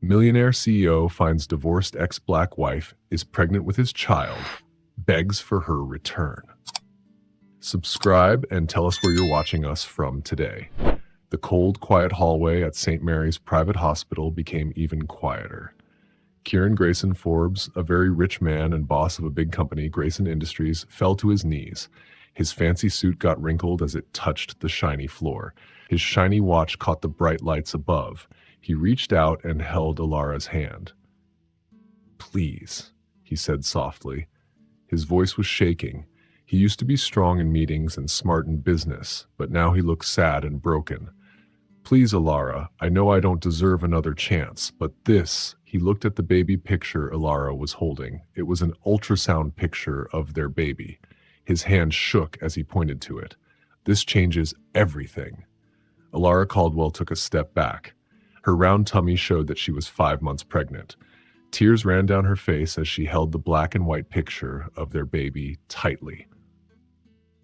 Millionaire CEO finds divorced ex-black wife is pregnant with his child, begs for her return. Subscribe and tell us where you're watching us from today. The cold, quiet hallway at St. Mary's Private Hospital became even quieter. Kieran Grayson Forbes, a very rich man and boss of a big company, Grayson Industries, fell to his knees. His fancy suit got wrinkled as it touched the shiny floor. His shiny watch caught the bright lights above. He reached out and held Alara's hand. "Please," he said softly. His voice was shaking. He used to be strong in meetings and smart in business, but now he looked sad and broken. "Please, Alara, I know I don't deserve another chance, but this," he looked at the baby picture Alara was holding. It was an ultrasound picture of their baby. His hand shook as he pointed to it. "This changes everything." Alara Caldwell took a step back. Her round tummy showed that she was 5 months pregnant. Tears ran down her face as she held the black and white picture of their baby tightly.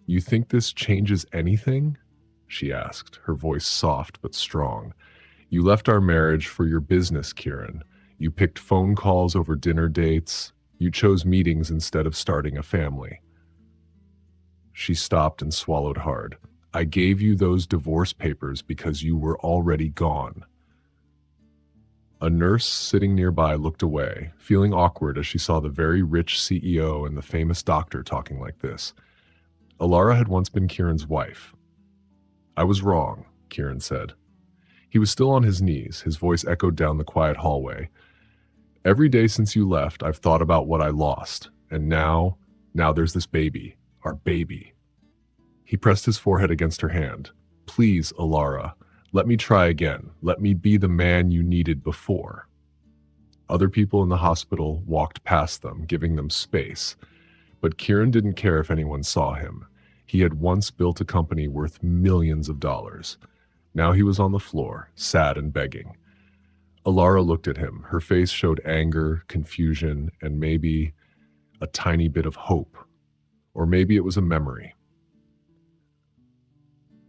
"You think this changes anything?" she asked, her voice soft but strong. "You left our marriage for your business, Kieran. You picked phone calls over dinner dates. You chose meetings instead of starting a family." She stopped and swallowed hard. "I gave you those divorce papers because you were already gone." A nurse sitting nearby looked away, feeling awkward as she saw the very rich CEO and the famous doctor talking like this. Alara had once been Kieran's wife. "I was wrong," Kieran said. He was still on his knees, his voice echoed down the quiet hallway. "Every day since you left, I've thought about what I lost, and now there's this baby, our baby." He pressed his forehead against her hand. "Please, Alara, let me try again. Let me be the man you needed before." Other people in the hospital walked past them, giving them space. But Kieran didn't care if anyone saw him. He had once built a company worth millions of dollars. Now he was on the floor, sad and begging. Alara looked at him. Her face showed anger, confusion, and maybe a tiny bit of hope. Or maybe it was a memory.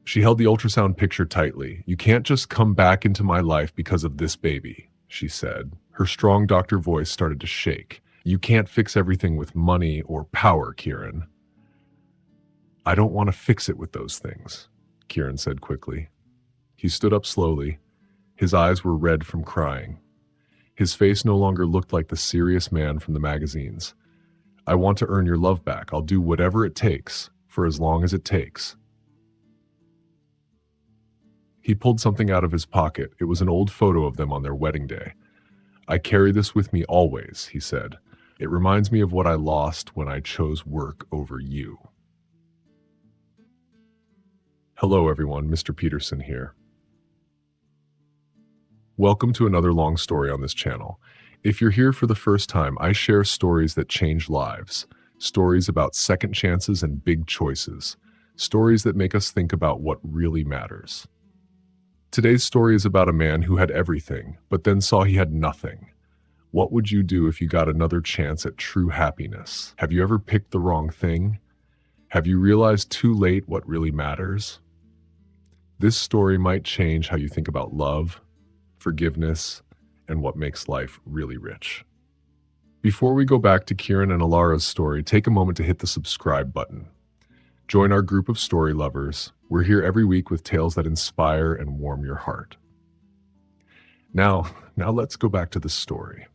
She held the ultrasound picture tightly. "You can't just come back into my life because of this baby," she said. Her strong doctor voice started to shake. "You can't fix everything with money or power, Kieran." "I don't want to fix it with those things," Kieran said quickly. He stood up slowly. His eyes were red from crying. His face no longer looked like the serious man from the magazines. "I want to earn your love back. I'll do whatever it takes, for as long as it takes." He pulled something out of his pocket. It was an old photo of them on their wedding day. "I carry this with me always," he said. "It reminds me of what I lost when I chose work over you." Hello everyone, Mr. Peterson here. Welcome to another long story on this channel. If you're here for the first time, I share stories that change lives, stories about second chances and big choices, stories that make us think about what really matters. Today's story is about a man who had everything, but then saw he had nothing. What would you do if you got another chance at true happiness? Have you ever picked the wrong thing? Have you realized too late what really matters? This story might change how you think about love, forgiveness, and what makes life really rich. Before we go back to Kieran and Alara's story, take a moment to hit the subscribe button. Join our group of story lovers. We're here every week with tales that inspire and warm your heart. Now let's go back to the story.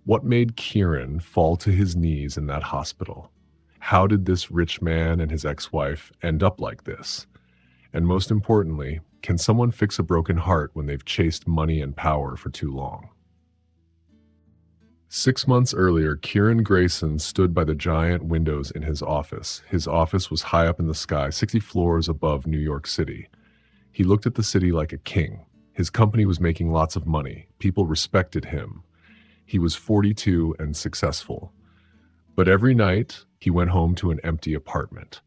What made Kieran fall to his knees in that hospital? How did this rich man and his ex-wife end up like this? And most importantly, can someone fix a broken heart when they've chased money and power for too long? 6 months earlier, Kieran Grayson stood by the giant windows in his office. His office was high up in the sky, 60 floors above New York City. He looked at the city like a king. His company was making lots of money. People respected him. He was 42 and successful. But every night, he went home to an empty apartment.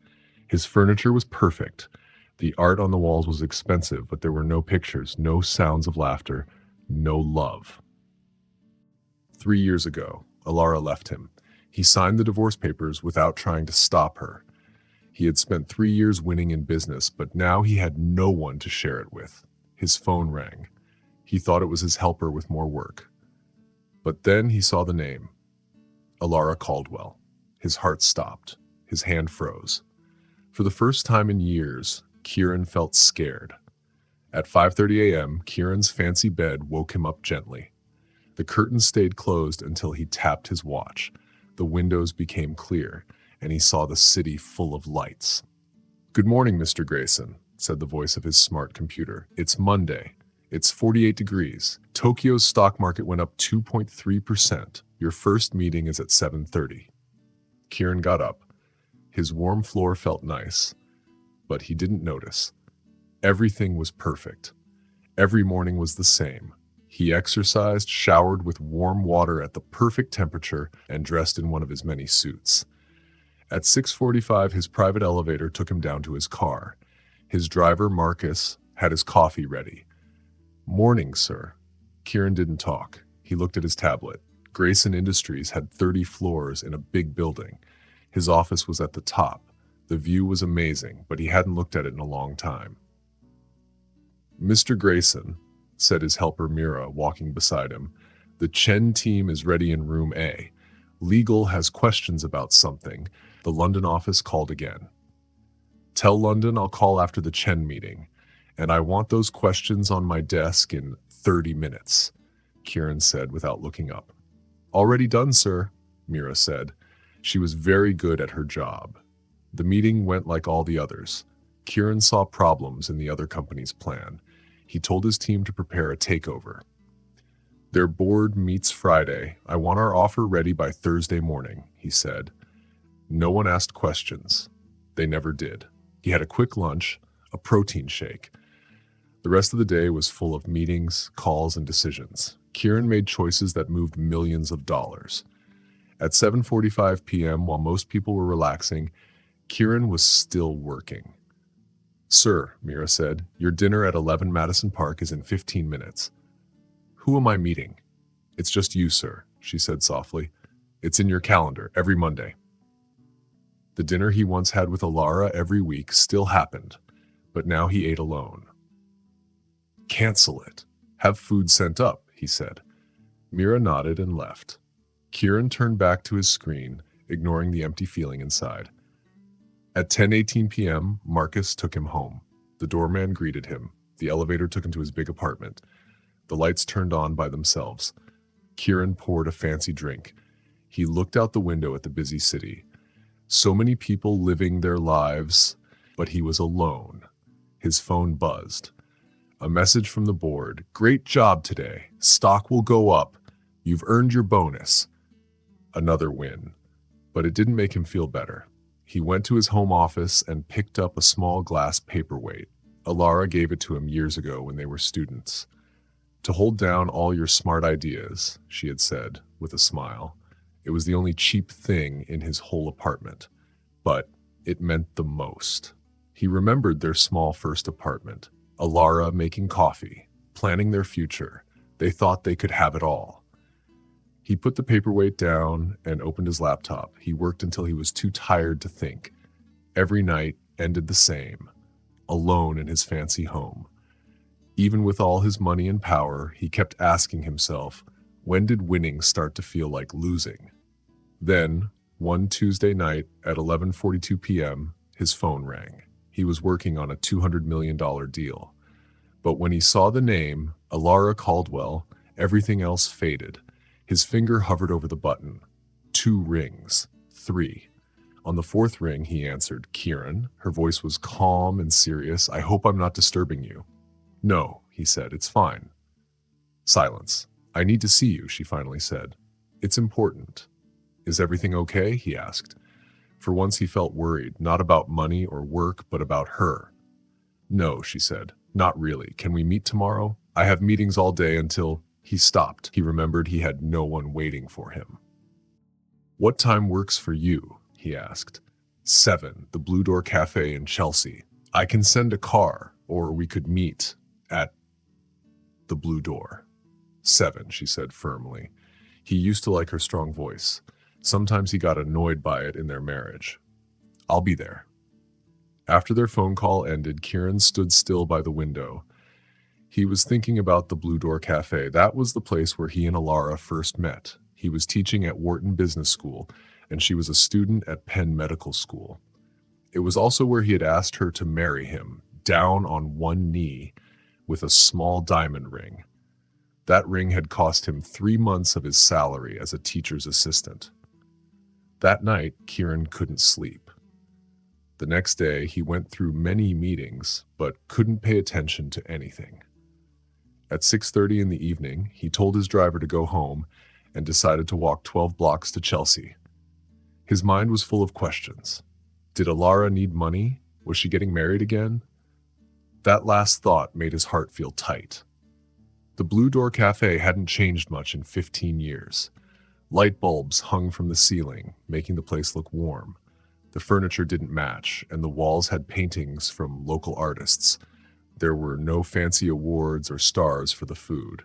His furniture was perfect. The art on the walls was expensive, but there were no pictures, no sounds of laughter, no love. 3 years ago, Alara left him. He signed the divorce papers without trying to stop her. He had spent 3 years winning in business, but now he had no one to share it with. His phone rang. He thought it was his helper with more work. But then he saw the name, Alara Caldwell. His heart stopped. His hand froze. For the first time in years, Kieran felt scared. At 5:30 a.m., Kieran's fancy bed woke him up gently. The curtains stayed closed until he tapped his watch. The windows became clear, and he saw the city full of lights. "Good morning, Mr. Grayson," said the voice of his smart computer. "It's Monday. It's 48 degrees. Tokyo's stock market went up 2.3%. Your first meeting is at 7:30. Kieran got up. His warm floor felt nice, but he didn't notice. Everything was perfect. Every morning was the same. He exercised, showered with warm water at the perfect temperature, and dressed in one of his many suits. At 6:45, his private elevator took him down to his car. His driver, Marcus, had his coffee ready. "Morning, sir." Kieran didn't talk. He looked at his tablet. Grayson Industries had 30 floors in a big building. His office was at the top. The view was amazing, but he hadn't looked at it in a long time. "Mr. Grayson," said his helper Mira, walking beside him, "the Chen team is ready in room A. Legal has questions about something." The London office called again. "Tell London I'll call after the Chen meeting, and I want those questions on my desk in 30 minutes, Kieran said without looking up. "Already done, sir," Mira said. She was very good at her job. The meeting went like all the others. Kieran saw problems in the other company's plan. He told his team to prepare a takeover. "Their board meets Friday. I want our offer ready by Thursday morning," he said. No one asked questions. They never did. He had a quick lunch, a protein shake. The rest of the day was full of meetings, calls, and decisions. Kieran made choices that moved millions of dollars. At 7:45 p.m., while most people were relaxing, Kieran was still working. "Sir," Mira said, "your dinner at 11 Madison Park is in 15 minutes. "Who am I meeting?" "It's just you, sir," she said softly. "It's in your calendar, every Monday." The dinner he once had with Alara every week still happened, but now he ate alone. "Cancel it. Have food sent up," he said. Mira nodded and left. Kieran turned back to his screen, ignoring the empty feeling inside. At 10:18 p.m., Marcus took him home. The doorman greeted him. The elevator took him to his big apartment. The lights turned on by themselves. Kieran poured a fancy drink. He looked out the window at the busy city. So many people living their lives, but he was alone. His phone buzzed. A message from the board. "Great job today. Stock will go up. You've earned your bonus." Another win. But it didn't make him feel better. He went to his home office and picked up a small glass paperweight. Alara gave it to him years ago when they were students. "To hold down all your smart ideas," she had said, with a smile. It was the only cheap thing in his whole apartment, but it meant the most. He remembered their small first apartment, Alara making coffee, planning their future. They thought they could have it all. He put the paperweight down and opened his laptop. He worked until he was too tired to think. Every night ended the same, alone in his fancy home. Even with all his money and power, he kept asking himself, when did winning start to feel like losing? Then, one Tuesday night at 11:42 p.m., his phone rang. He was working on a $200 million deal. But when he saw the name, Alara Caldwell, everything else faded. His finger hovered over the button. 2 rings. 3. On the 4th ring, he answered, "Kieran." Her voice was calm and serious. "I hope I'm not disturbing you." "No," he said, "it's fine." Silence. "I need to see you," she finally said. "It's important." "Is everything okay?" he asked. For once he felt worried, not about money or work, but about her. "No," she said, "not really. Can we meet tomorrow? I have meetings all day until—" He stopped. He remembered he had no one waiting for him. "What time works for you?" he asked. 7, the Blue Door Cafe in Chelsea. "I can send a car, or we could meet at the Blue Door." 7, she said firmly. He used to like her strong voice. Sometimes he got annoyed by it in their marriage. "I'll be there." After their phone call ended, Kieran stood still by the window. He was thinking about the Blue Door Cafe. That was the place where he and Alara first met. He was teaching at Wharton Business School, and she was a student at Penn Medical School. It was also where he had asked her to marry him, down on one knee, with a small diamond ring. That ring had cost him 3 months of his salary as a teacher's assistant. That night, Kieran couldn't sleep. The next day, he went through many meetings, but couldn't pay attention to anything. At 6:30 in the evening, he told his driver to go home and decided to walk 12 blocks to Chelsea. His mind was full of questions. Did Alara need money? Was she getting married again? That last thought made his heart feel tight. The Blue Door Cafe hadn't changed much in 15 years. Light bulbs hung from the ceiling, making the place look warm. The furniture didn't match, and the walls had paintings from local artists. There were no fancy awards or stars for the food.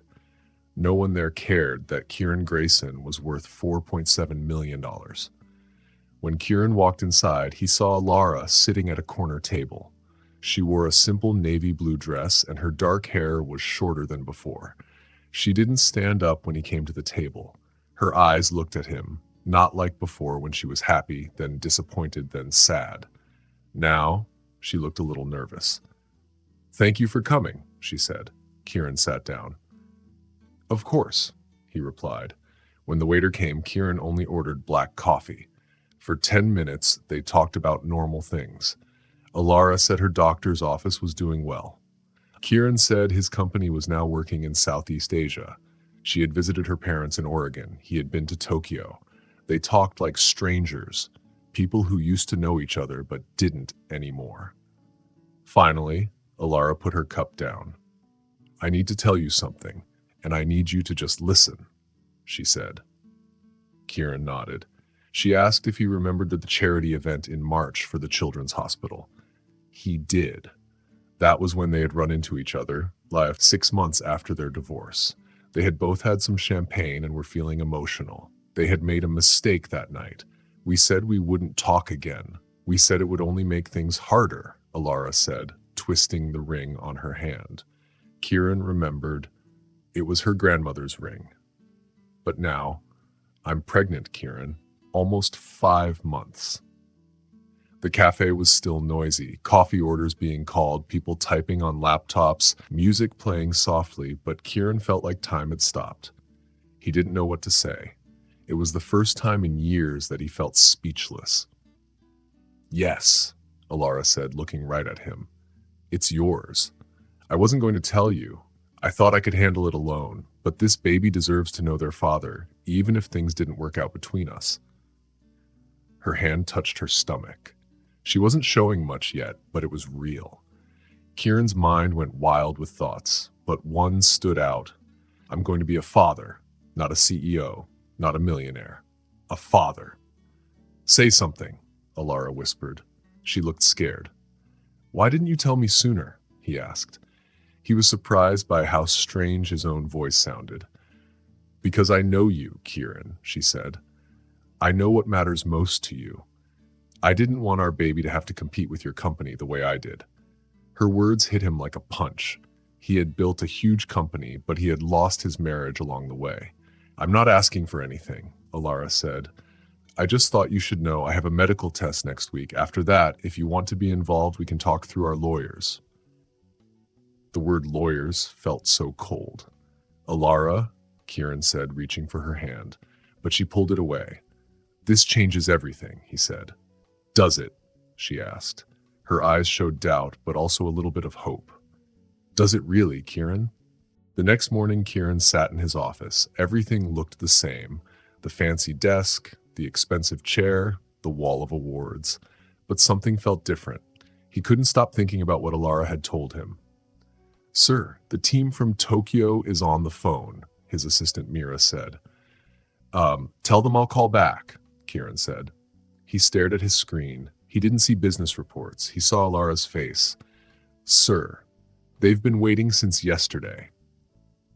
No one there cared that Kieran Grayson was worth $4.7 million. When Kieran walked inside, he saw Alara sitting at a corner table. She wore a simple navy blue dress, and her dark hair was shorter than before. She didn't stand up when he came to the table. Her eyes looked at him, not like before when she was happy, then disappointed, then sad. Now, she looked a little nervous. "Thank you for coming," she said. Kieran sat down. "Of course," he replied. When the waiter came, Kieran only ordered black coffee. For 10 minutes, they talked about normal things. Alara said her doctor's office was doing well. Kieran said his company was now working in Southeast Asia. She had visited her parents in Oregon. He had been to Tokyo. They talked like strangers, people who used to know each other but didn't anymore. Finally, Alara put her cup down. "I need to tell you something, and I need you to just listen," she said. Kieran nodded. She asked if he remembered the charity event in March for the Children's Hospital. He did. That was when they had run into each other, 6 months after their divorce. They had both had some champagne and were feeling emotional. They had made a mistake that night. "We said we wouldn't talk again. We said it would only make things harder," Alara said, twisting the ring on her hand. Kieran remembered. It was her grandmother's ring. "But now, I'm pregnant, Kieran. Almost 5 months." The cafe was still noisy, coffee orders being called, people typing on laptops, music playing softly, but Kieran felt like time had stopped. He didn't know what to say. It was the first time in years that he felt speechless. "Yes," Alara said, looking right at him. "It's yours. I wasn't going to tell you. I thought I could handle it alone, but this baby deserves to know their father, even if things didn't work out between us." Her hand touched her stomach. She wasn't showing much yet, but it was real. Kieran's mind went wild with thoughts, but one stood out. "I'm going to be a father, not a CEO, not a millionaire. A father." "Say something," Alara whispered. She looked scared. "Why didn't you tell me sooner?" he asked. He was surprised by how strange his own voice sounded. "Because I know you, Kieran," she said. "I know what matters most to you. I didn't want our baby to have to compete with your company the way I did." Her words hit him like a punch. He had built a huge company, but he had lost his marriage along the way. "I'm not asking for anything," Alara said. "I just thought you should know I have a medical test next week. After that, if you want to be involved, we can talk through our lawyers." The word lawyers felt so cold. "Alara," Kieran said, reaching for her hand, but she pulled it away. "This changes everything," he said. "Does it?" she asked. Her eyes showed doubt, but also a little bit of hope. "Does it really, Kieran?" The next morning, Kieran sat in his office. Everything looked the same. The fancy desk, the expensive chair, the wall of awards. But something felt different. He couldn't stop thinking about what Alara had told him. "Sir, the team from Tokyo is on the phone," his assistant Mira said. Tell them I'll call back," Kieran said. He stared at his screen. He didn't see business reports. He saw Alara's face. "Sir, they've been waiting since yesterday."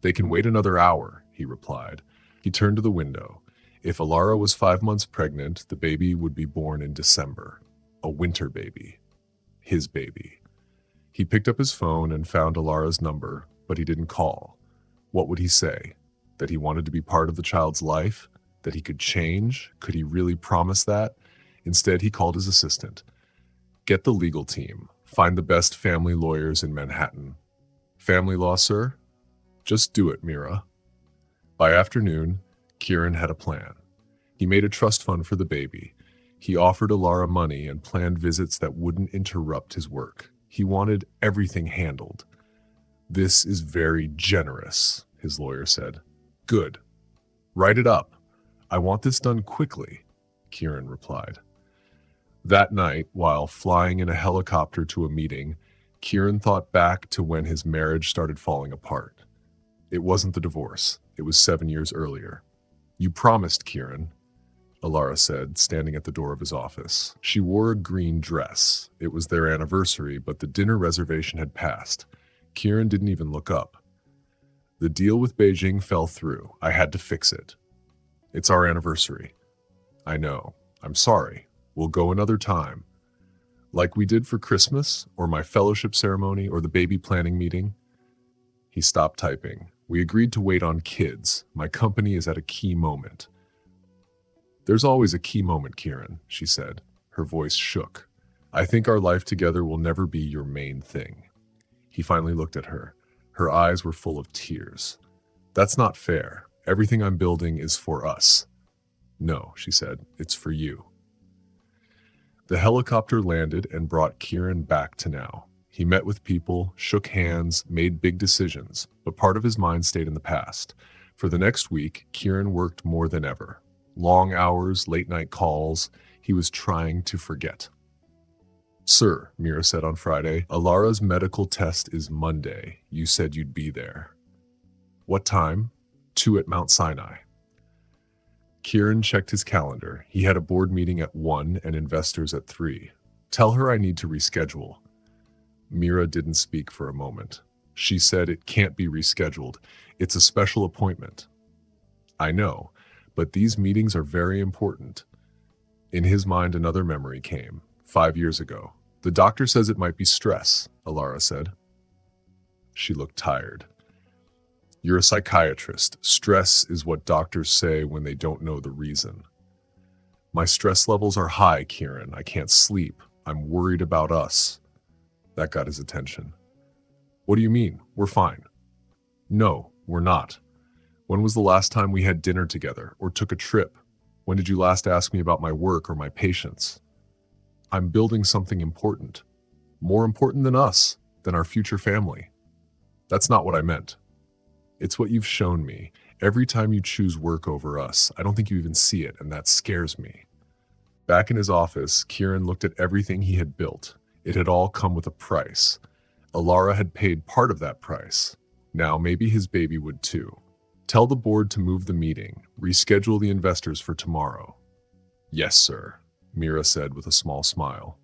"They can wait another hour," he replied. He turned to the window. If Alara was 5 months pregnant, the baby would be born in December. A winter baby. His baby. He picked up his phone and found Alara's number, but he didn't call. What would he say? That he wanted to be part of the child's life? That he could change? Could he really promise that? Instead, he called his assistant. Get the legal team. Find the best family lawyers in Manhattan. Family law, sir? Just do it, Mira. By afternoon, Kieran had a plan. He made a trust fund for the baby. He offered Alara money and planned visits that wouldn't interrupt his work. He wanted everything handled. This is very generous, his lawyer said. Good. Write it up. I want this done quickly, Kieran replied. That night, while flying in a helicopter to a meeting, Kieran thought back to when his marriage started falling apart. It wasn't the divorce. It was 7 years earlier. You promised, Kieran, Alara said, standing at the door of his office. She wore a green dress. It was their anniversary, but the dinner reservation had passed. Kieran didn't even look up. The deal with Beijing fell through. I had to fix it. It's our anniversary. I know. I'm sorry. We'll go another time. Like we did for Christmas, or my fellowship ceremony, or the baby planning meeting. He stopped typing. We agreed to wait on kids. My company is at a key moment. There's always a key moment, Kieran, she said. Her voice shook. I think our life together will never be your main thing. He finally looked at her. Her eyes were full of tears. That's not fair. Everything I'm building is for us. No, she said, it's for you. The helicopter landed and brought Kieran back to now. He met with people, shook hands, made big decisions, but part of his mind stayed in the past. For the next week, Kieran worked more than ever. Long hours, late-night calls. He was trying to forget. Sir, Mira said on Friday, Alara's medical test is Monday. You said you'd be there. What time? 2 at Mount Sinai. Kieran checked his calendar. He had a board meeting at 1 and investors at 3. Tell her I need to reschedule. Mira didn't speak for a moment. She said it can't be rescheduled. It's a special appointment. I know, but these meetings are very important. In his mind, another memory came. 5 years ago. The doctor says it might be stress, Alara said. She looked tired. You're a psychiatrist. Stress is what doctors say when they don't know the reason. My stress levels are high, Kieran. I can't sleep. I'm worried about us. That got his attention. What do you mean? We're fine. No, we're not. When was the last time we had dinner together or took a trip? When did you last ask me about my work or my patients? I'm building something important. More important than us, than our future family. That's not what I meant. It's what you've shown me. Every time you choose work over us, I don't think you even see it, and that scares me. Back in his office, Kieran looked at everything he had built. It had all come with a price. Alara had paid part of that price. Now maybe his baby would too. Tell the board to move the meeting. Reschedule the investors for tomorrow. Yes, sir, Mira said with a small smile.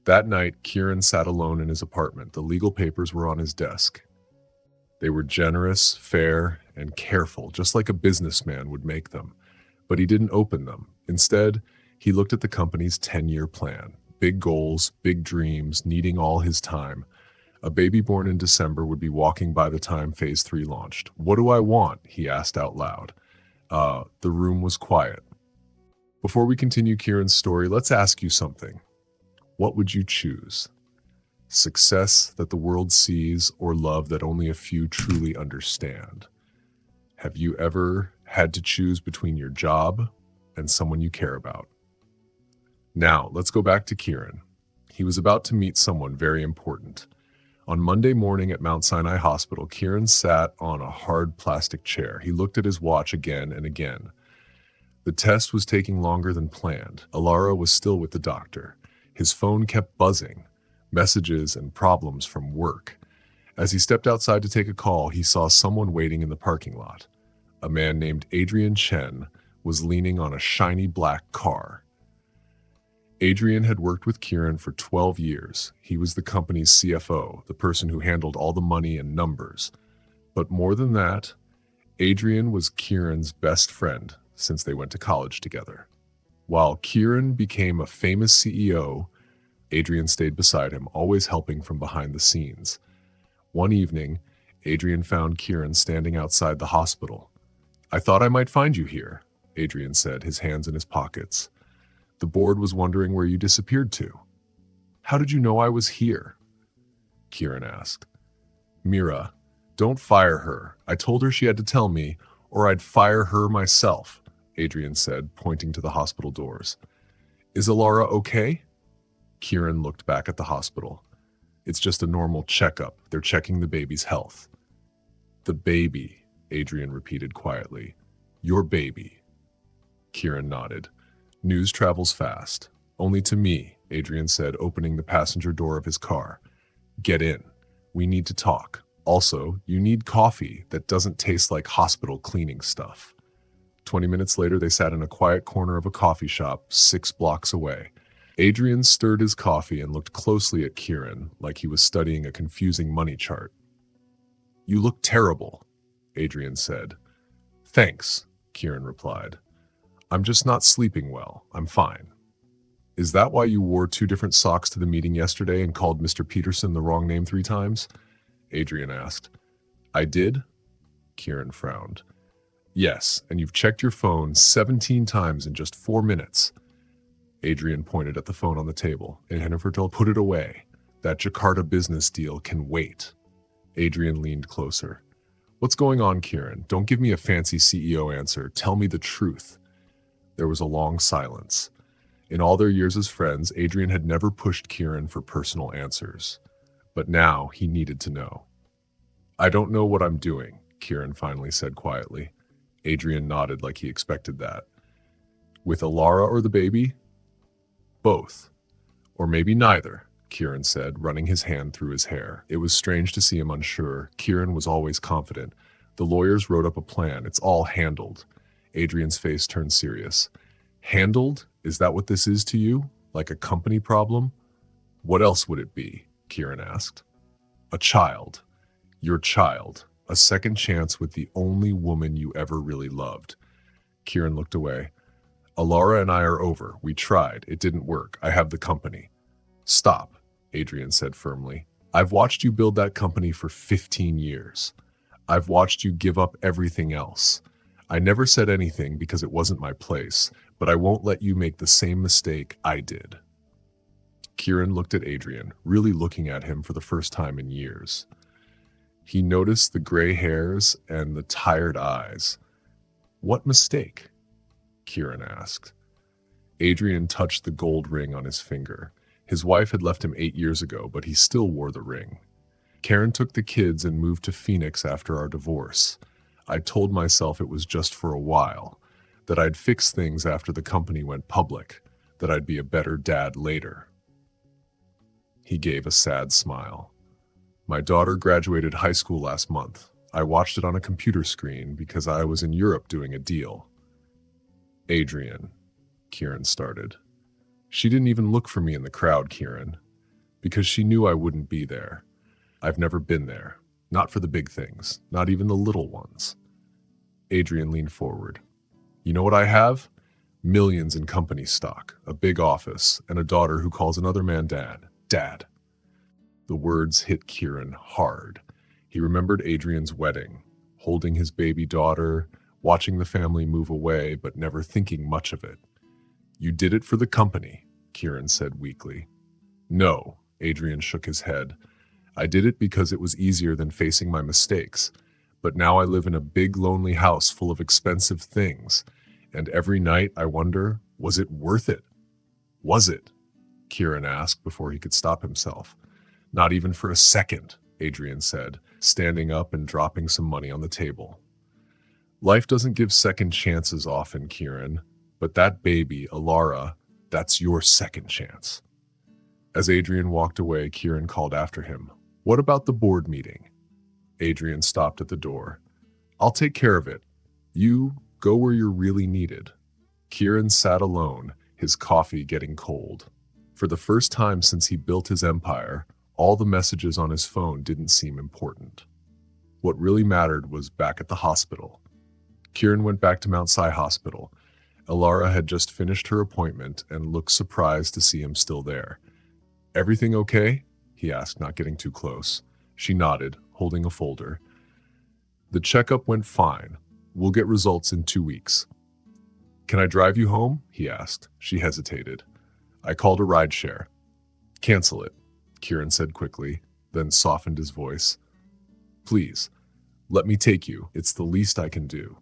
That night, Kieran sat alone in his apartment. The legal papers were on his desk. They were generous, fair, and careful, just like a businessman would make them. But he didn't open them. Instead, he looked at the company's 10-year plan. Big goals, big dreams, needing all his time. A baby born in December would be walking by the time Phase 3 launched. What do I want? He asked out loud. The room was quiet. Before we continue Kieran's story, let's ask you something. What would you choose? Success that the world sees or love that only a few truly understand? Have you ever had to choose between your job and someone you care about? Now, let's go back to Kieran. He was about to meet someone very important. On Monday morning at Mount Sinai Hospital, Kieran sat on a hard plastic chair. He looked at his watch again and again. The test was taking longer than planned. Alara was still with the doctor. His phone kept buzzing, messages and problems from work. As he stepped outside to take a call, he saw someone waiting in the parking lot. A man named Adrian Chen was leaning on a shiny black car. Adrian had worked with Kieran for 12 years. He was the company's CFO, the person who handled all the money and numbers. But more than that, Adrian was Kieran's best friend since they went to college together. While Kieran became a famous CEO, Adrian stayed beside him, always helping from behind the scenes. One evening, Adrian found Kieran standing outside the hospital. "I thought I might find you here," Adrian said, his hands in his pockets. "The board was wondering where you disappeared to." "How did you know I was here?" Kieran asked. "Mira, don't fire her. I told her she had to tell me, or I'd fire her myself," Adrian said, pointing to the hospital doors. "Is Alara okay?" Kieran looked back at the hospital. "It's just a normal checkup. They're checking the baby's health." "The baby," Adrian repeated quietly. "Your baby." Kieran nodded. "News travels fast. Only to me," Adrian said, opening the passenger door of his car. "Get in. We need to talk. Also, you need coffee that doesn't taste like hospital cleaning stuff." 20 minutes later, they sat in a quiet corner of a coffee shop 6 blocks away. Adrian stirred his coffee and looked closely at Kieran, like he was studying a confusing money chart. "You look terrible," Adrian said. "Thanks," Kieran replied. "I'm just not sleeping well. I'm fine." "Is that why you wore 2 different socks to the meeting yesterday and called Mr. Peterson the wrong name 3 times? Adrian asked. "I did?" Kieran frowned. "Yes, and you've checked your phone 17 times in just 4 minutes. Adrian pointed at the phone on the table. And Jennifer told, "Put it away. That Jakarta business deal can wait." Adrian leaned closer. "What's going on, Kieran? Don't give me a fancy CEO answer. Tell me the truth." There was a long silence. In all their years as friends, Adrian had never pushed Kieran for personal answers. But now he needed to know. "I don't know what I'm doing," Kieran finally said quietly. Adrian nodded like he expected that. "With Alara or the baby?" "Both. Or maybe neither," Kieran said, running his hand through his hair. It was strange to see him unsure. Kieran was always confident. "The lawyers wrote up a plan. It's all handled." Adrian's face turned serious. "Handled? Is that what this is to you? Like a company problem?" "What else would it be?" Kieran asked. "A child. Your child. A second chance with the only woman you ever really loved." Kieran looked away. "Alara and I are over. We tried. It didn't work. I have the company." "Stop," Adrian said firmly. "I've watched you build that company for 15 years. I've watched you give up everything else. I never said anything because it wasn't my place, but I won't let you make the same mistake I did." Kieran looked at Adrian, really looking at him for the first time in years. He noticed the gray hairs and the tired eyes. "What mistake?" Kieran asked. Adrian touched the gold ring on his finger. His wife had left him 8 years ago, but he still wore the ring. "Karen took the kids and moved to Phoenix after our divorce. I told myself it was just for a while, that I'd fix things after the company went public, that I'd be a better dad later." He gave a sad smile. "My daughter graduated high school last month. I watched it on a computer screen because I was in Europe doing a deal." "Adrian," Kieran started. "She didn't even look for me in the crowd, Kieran, because she knew I wouldn't be there. I've never been there. Not for the big things, not even the little ones." Adrian leaned forward. "You know what I have? Millions in company stock, a big office, and a daughter who calls another man dad. Dad." The words hit Kieran hard. He remembered Adrian's wedding, holding his baby daughter, watching the family move away, but never thinking much of it. "You did it for the company," Kieran said weakly. "No," Adrian shook his head. "I did it because it was easier than facing my mistakes. But now I live in a big, lonely house full of expensive things. And every night I wonder, was it worth it? Was it?" Kieran asked before he could stop himself. "Not even for a second," Adrian said, standing up and dropping some money on the table. "Life doesn't give second chances often, Kieran. But that baby, Alara, that's your second chance." As Adrian walked away, Kieran called after him. "What about the board meeting?" Adrian stopped at the door. "I'll take care of it. You go where you're really needed." Kieran sat alone, his coffee getting cold. For the first time since he built his empire, all the messages on his phone didn't seem important. What really mattered was back at the hospital. Kieran went back to Mount Sinai Hospital. Alara had just finished her appointment and looked surprised to see him still there. "Everything okay?" he asked, not getting too close. She nodded, holding a folder. The checkup went fine. We'll get results in 2 weeks. Can I drive you home? He asked. She hesitated. I called a rideshare. Cancel it, Kieran said quickly, then softened his voice. Please, let me take you. It's the least I can do.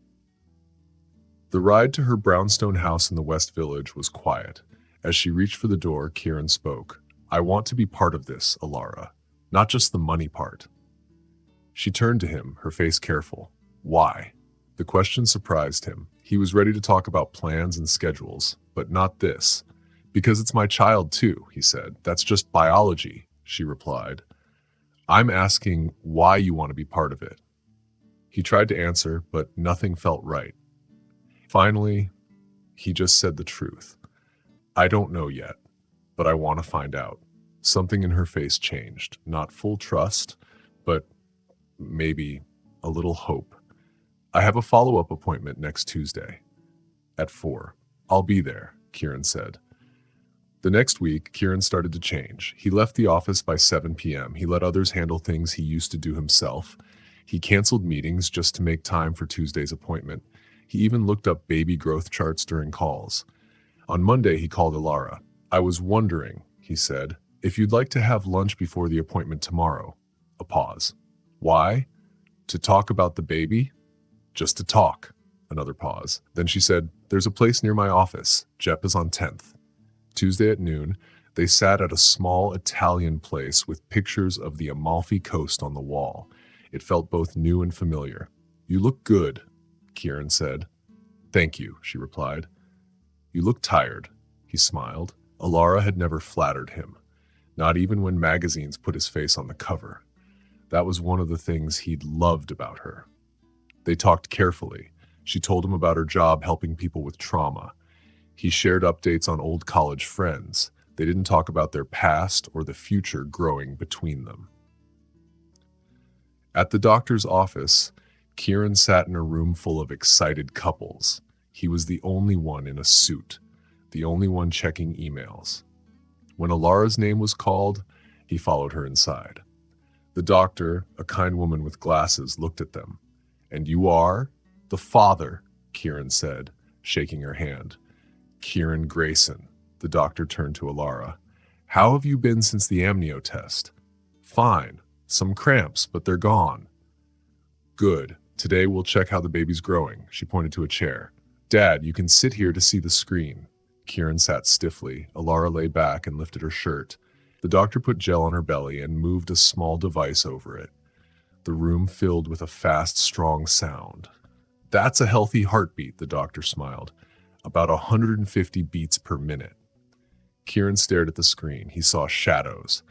The ride to her brownstone house in the West Village was quiet. As she reached for the door, Kieran spoke. I want to be part of this, Alara, not just the money part. She turned to him, her face careful. Why? The question surprised him. He was ready to talk about plans and schedules, but not this. Because it's my child too, he said. That's just biology, she replied. I'm asking why you want to be part of it. He tried to answer, but nothing felt right. Finally, he just said the truth. I don't know yet, but I want to find out. Something in her face changed. Not full trust, but maybe a little hope. I have a follow-up appointment next Tuesday at 4. I'll be there, Kieran said. The next week, Kieran started to change. He left the office by 7 p.m. He let others handle things he used to do himself. He canceled meetings just to make time for Tuesday's appointment. He even looked up baby growth charts during calls. On Monday, he called Alara. I was wondering, he said, if you'd like to have lunch before the appointment tomorrow. A pause. Why? To talk about the baby? Just to talk. Another pause. Then she said, there's a place near my office. Jep is on 10th. Tuesday at noon, they sat at a small Italian place with pictures of the Amalfi Coast on the wall. It felt both new and familiar. You look good, Kieran said. Thank you, she replied. You look tired, he smiled. Alara had never flattered him, not even when magazines put his face on the cover. That was one of the things he'd loved about her. They talked carefully. She told him about her job helping people with trauma. He shared updates on old college friends. They didn't talk about their past or the future growing between them. At the doctor's office, Kieran sat in a room full of excited couples. He was the only one in a suit, the only one checking emails. When Alara's name was called, he followed her inside. The doctor, a kind woman with glasses, looked at them. And you are? The father, Kieran said, shaking her hand. Kieran Grayson. The doctor turned to Alara. How have you been since the amnio test? Fine. Some cramps, but they're gone. Good. Today we'll check how the baby's growing. She pointed to a chair. Dad, you can sit here to see the screen. Kieran sat stiffly. Alara lay back and lifted her shirt. The doctor put gel on her belly and moved a small device over it. The room filled with a fast, strong sound. That's a healthy heartbeat, the doctor smiled. About 150 beats per minute. Kieran stared at the screen. He saw shadows.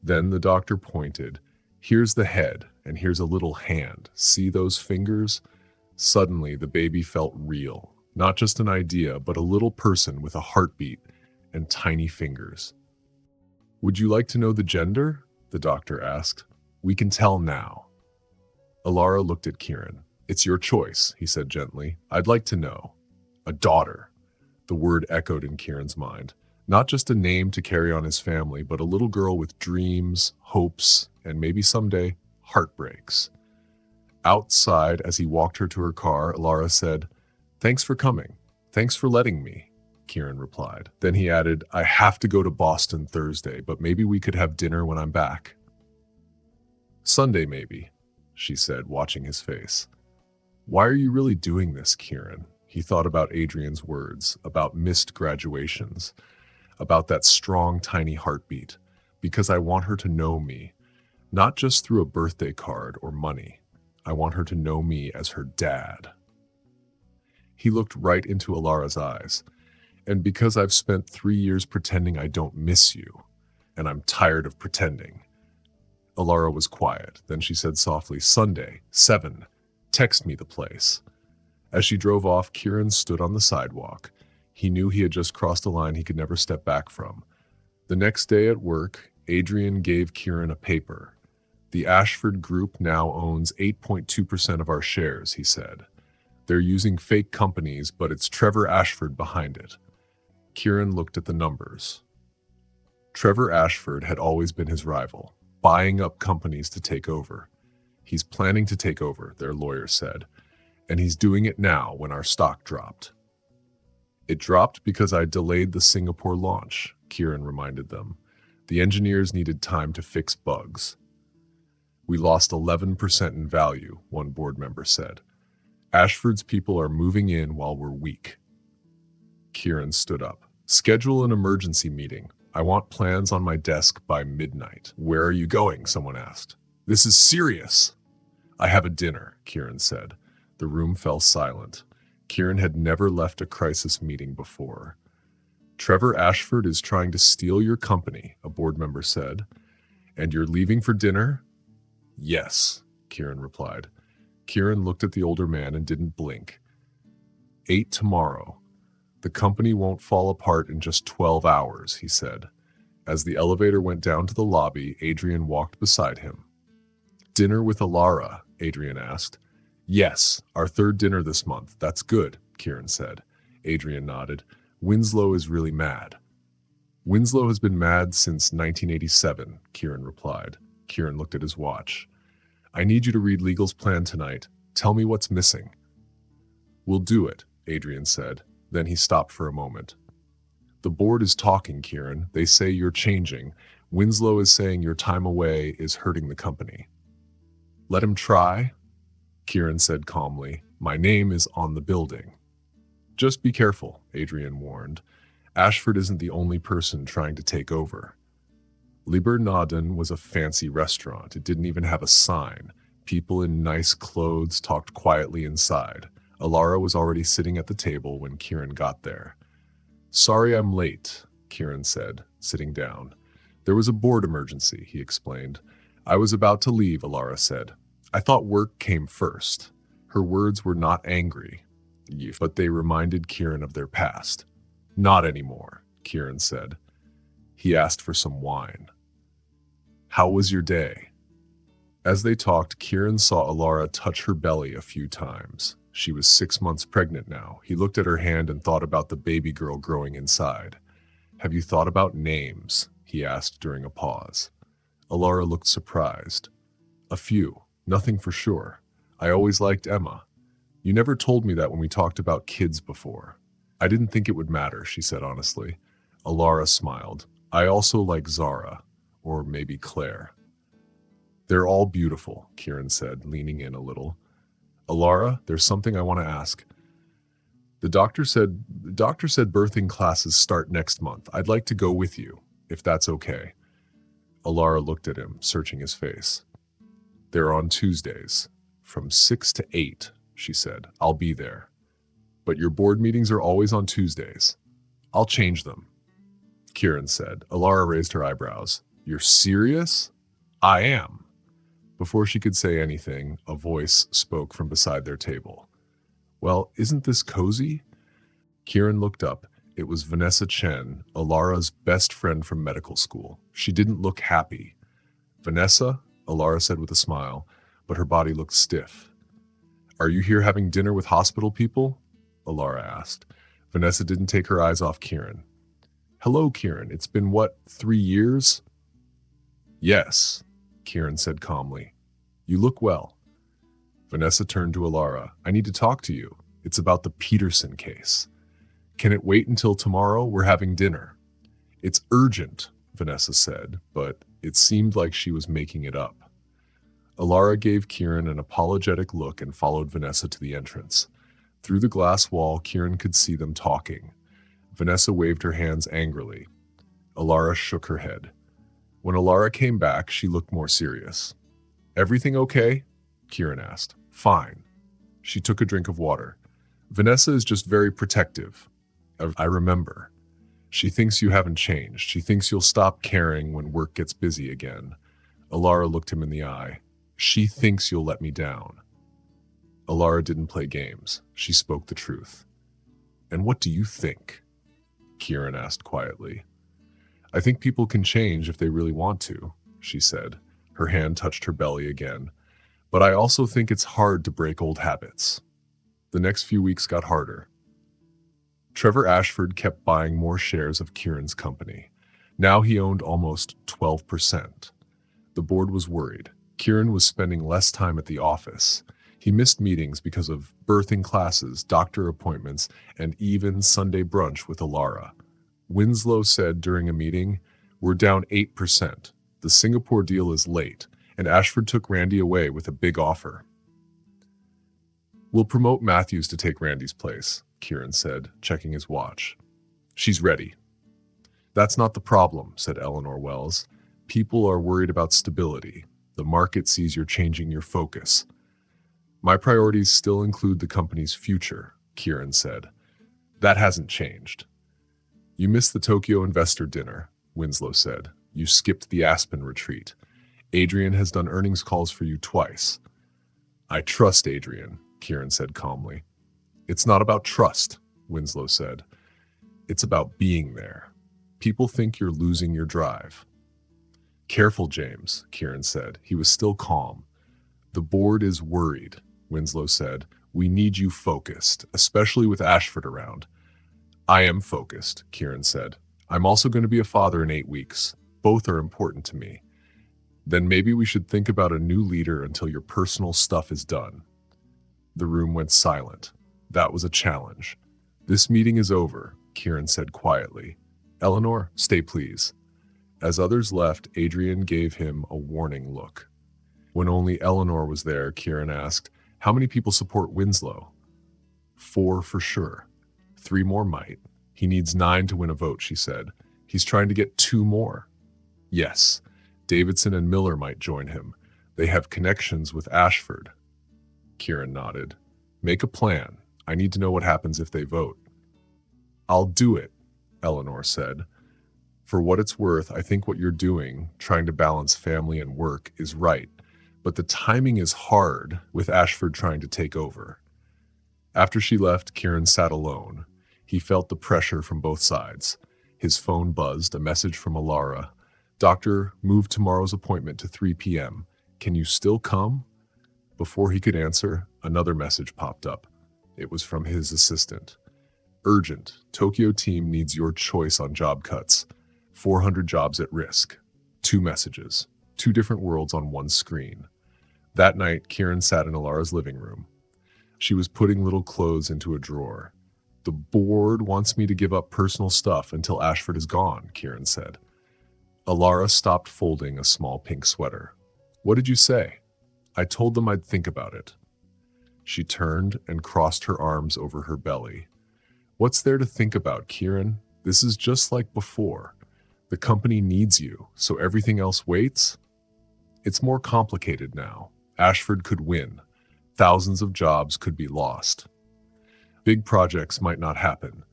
Then the doctor pointed. Here's the head, and here's a little hand. See those fingers? Suddenly, the baby felt real. Not just an idea, but a little person with a heartbeat and tiny fingers. Would you like to know the gender? The doctor asked. We can tell now. Alara looked at Kieran. It's your choice, he said gently. I'd like to know. A daughter. The word echoed in Kieran's mind. Not just a name to carry on his family, but a little girl with dreams, hopes, and maybe someday, heartbreaks. Outside, as he walked her to her car, Alara said, Thanks for coming. Thanks for letting me, Kieran replied. Then he added, I have to go to Boston Thursday, but maybe we could have dinner when I'm back. Sunday, maybe, she said, watching his face. Why are you really doing this, Kieran? He thought about Adrian's words, about missed graduations, about that strong, tiny heartbeat. Because I want her to know me, not just through a birthday card or money. I want her to know me as her dad. He looked right into Alara's eyes. And because I've spent 3 years pretending I don't miss you, and I'm tired of pretending. Alara was quiet. Then she said softly, Sunday, 7. Text me the place. As she drove off, Kieran stood on the sidewalk. He knew he had just crossed a line he could never step back from. The next day at work, Adrian gave Kieran a paper. The Ashford Group now owns 8.2% of our shares, he said. They're using fake companies, but it's Trevor Ashford behind it. Kieran looked at the numbers. Trevor Ashford had always been his rival, buying up companies to take over. He's planning to take over, their lawyer said, and he's doing it now when our stock dropped. It dropped because I delayed the Singapore launch, Kieran reminded them. The engineers needed time to fix bugs. We lost 11% in value, one board member said. Ashford's people are moving in while we're weak. Kieran stood up. Schedule an emergency meeting. I want plans on my desk by midnight. Where are you going? Someone asked. This is serious. I have a dinner, Kieran said. The room fell silent. Kieran had never left a crisis meeting before. Trevor Ashford is trying to steal your company, a board member said. And you're leaving for dinner? Yes, Kieran replied. Kieran looked at the older man and didn't blink. 8 tomorrow. The company won't fall apart in just 12 hours, he said. As the elevator went down to the lobby, Adrian walked beside him. Dinner with Alara? Adrian asked. Yes, our third dinner this month. That's good, Kieran said. Adrian nodded. Winslow is really mad. Winslow has been mad since 1987, Kieran replied. Kieran looked at his watch. I need you to read legal's plan tonight. Tell me what's missing. We'll do it, Adrian said. Then he stopped for a moment. The board is talking, Kieran. They say you're changing. Winslow is saying your time away is hurting the company. Let him try, Kieran said calmly. My name is on the building. Just be careful, Adrian warned. Ashford isn't the only person trying to take over. Liebernaden was a fancy restaurant. It didn't even have a sign. People in nice clothes talked quietly inside. Alara was already sitting at the table when Kieran got there. Sorry I'm late, Kieran said, sitting down. There was a board emergency, he explained. I was about to leave, Alara said. I thought work came first. Her words were not angry, but they reminded Kieran of their past. Not anymore, Kieran said. He asked for some wine. How was your day? As they talked, Kieran saw Alara touch her belly a few times. She was 6 months pregnant now. He looked at her hand and thought about the baby girl growing inside. Have you thought about names? He asked during a pause. Alara looked surprised. A few. Nothing for sure. I always liked Emma. You never told me that when we talked about kids before. I didn't think it would matter, she said honestly. Alara smiled. I also like Zara, or maybe Claire. They're all beautiful, Kieran said, leaning in a little. Alara, there's something I want to ask. The doctor said birthing classes start next month. I'd like to go with you, if that's okay. Alara looked at him, searching his face. They're on Tuesdays, from 6 to 8, she said. I'll be there. But your board meetings are always on Tuesdays. I'll change them, Kieran said. Alara raised her eyebrows. You're serious? I am. Before she could say anything, a voice spoke from beside their table. Well, isn't this cozy? Kieran looked up. It was Vanessa Chen, Alara's best friend from medical school. She didn't look happy. Vanessa? Alara said with a smile, but her body looked stiff. Are you here having dinner with hospital people? Alara asked. Vanessa didn't take her eyes off Kieran. Hello, Kieran. It's been, 3 years? Yes, Kieran said calmly. You look well. Vanessa turned to Alara. I need to talk to you. It's about the Peterson case. Can it wait until tomorrow? We're having dinner. It's urgent, Vanessa said, but it seemed like she was making it up. Alara gave Kieran an apologetic look and followed Vanessa to the entrance. Through the glass wall, Kieran could see them talking. Vanessa waved her hands angrily. Alara shook her head. When Alara came back, she looked more serious. Everything okay? Kieran asked. Fine. She took a drink of water. Vanessa is just very protective. I remember. She thinks you haven't changed. She thinks you'll stop caring when work gets busy again. Alara looked him in the eye. She thinks you'll let me down. Alara didn't play games. She spoke the truth. And what do you think? Kieran asked quietly. I think people can change if they really want to, she said. Her hand touched her belly again. But I also think it's hard to break old habits. The next few weeks got harder. Trevor Ashford kept buying more shares of Kieran's company. Now he owned almost 12%. The board was worried. Kieran was spending less time at the office. He missed meetings because of birthing classes, doctor appointments, and even Sunday brunch with Alara. Winslow said during a meeting, "We're down 8%. The Singapore deal is late, and Ashford took Randy away with a big offer." "We'll promote Matthews to take Randy's place," Kieran said, checking his watch. "She's ready." "That's not the problem," said Eleanor Wells. "People are worried about stability. The market sees you're changing your focus." "My priorities still include the company's future," Kieran said. "That hasn't changed." "You missed the Tokyo investor dinner," Winslow said. "You skipped the Aspen retreat. Adrian has done earnings calls for you twice." "I trust Adrian," Kieran said calmly. "It's not about trust," Winslow said. "It's about being there. People think you're losing your drive." "Careful, James," Kieran said. He was still calm. "The board is worried," Winslow said. "We need you focused, especially with Ashford around." "I am focused," Kieran said. "I'm also going to be a father in 8 weeks. Both are important to me." "Then maybe we should think about a new leader until your personal stuff is done." The room went silent. That was a challenge. "This meeting is over," Kieran said quietly. "Eleanor, stay please." As others left, Adrian gave him a warning look. When only Eleanor was there, Kieran asked, "How many people support Winslow?" "4 for sure. 3 more might. He needs 9 to win a vote," she said. "He's trying to get 2 more." "Yes, Davidson and Miller might join him. They have connections with Ashford." Kieran nodded. "Make a plan. I need to know what happens if they vote." "I'll do it," Eleanor said. "For what it's worth, I think what you're doing, trying to balance family and work, is right. But the timing is hard with Ashford trying to take over." After she left, Kieran sat alone. He felt the pressure from both sides. His phone buzzed, a message from Alara. "Doctor, move tomorrow's appointment to 3 p.m. Can you still come?" Before he could answer, another message popped up. It was from his assistant. "Urgent. Tokyo team needs your choice on job cuts. 400 jobs at risk." 2 messages. 2 different worlds on one screen. That night, Kieran sat in Alara's living room. She was putting little clothes into a drawer. "The board wants me to give up personal stuff until Ashford is gone," Kieran said. Alara stopped folding a small pink sweater. "What did you say?" "I told them I'd think about it." She turned and crossed her arms over her belly. "What's there to think about, Kieran? This is just like before. The company needs you, so everything else waits?" "It's more complicated now. Ashford could win. Thousands of jobs could be lost. Big projects might not happen.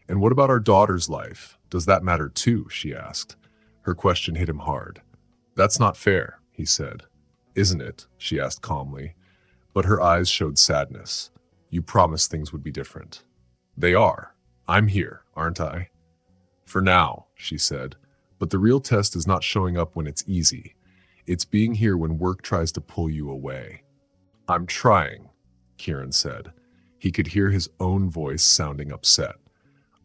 And what about our daughter's life? Does that matter too?" she asked. Her question hit him hard. "That's not fair," he said. "Isn't it?" she asked calmly. But her eyes showed sadness. "You promised things would be different." "They are. I'm here, aren't I?" "For now," she said. "But the real test is not showing up when it's easy. It's being here when work tries to pull you away." "I'm trying," Kieran said. He could hear his own voice sounding upset.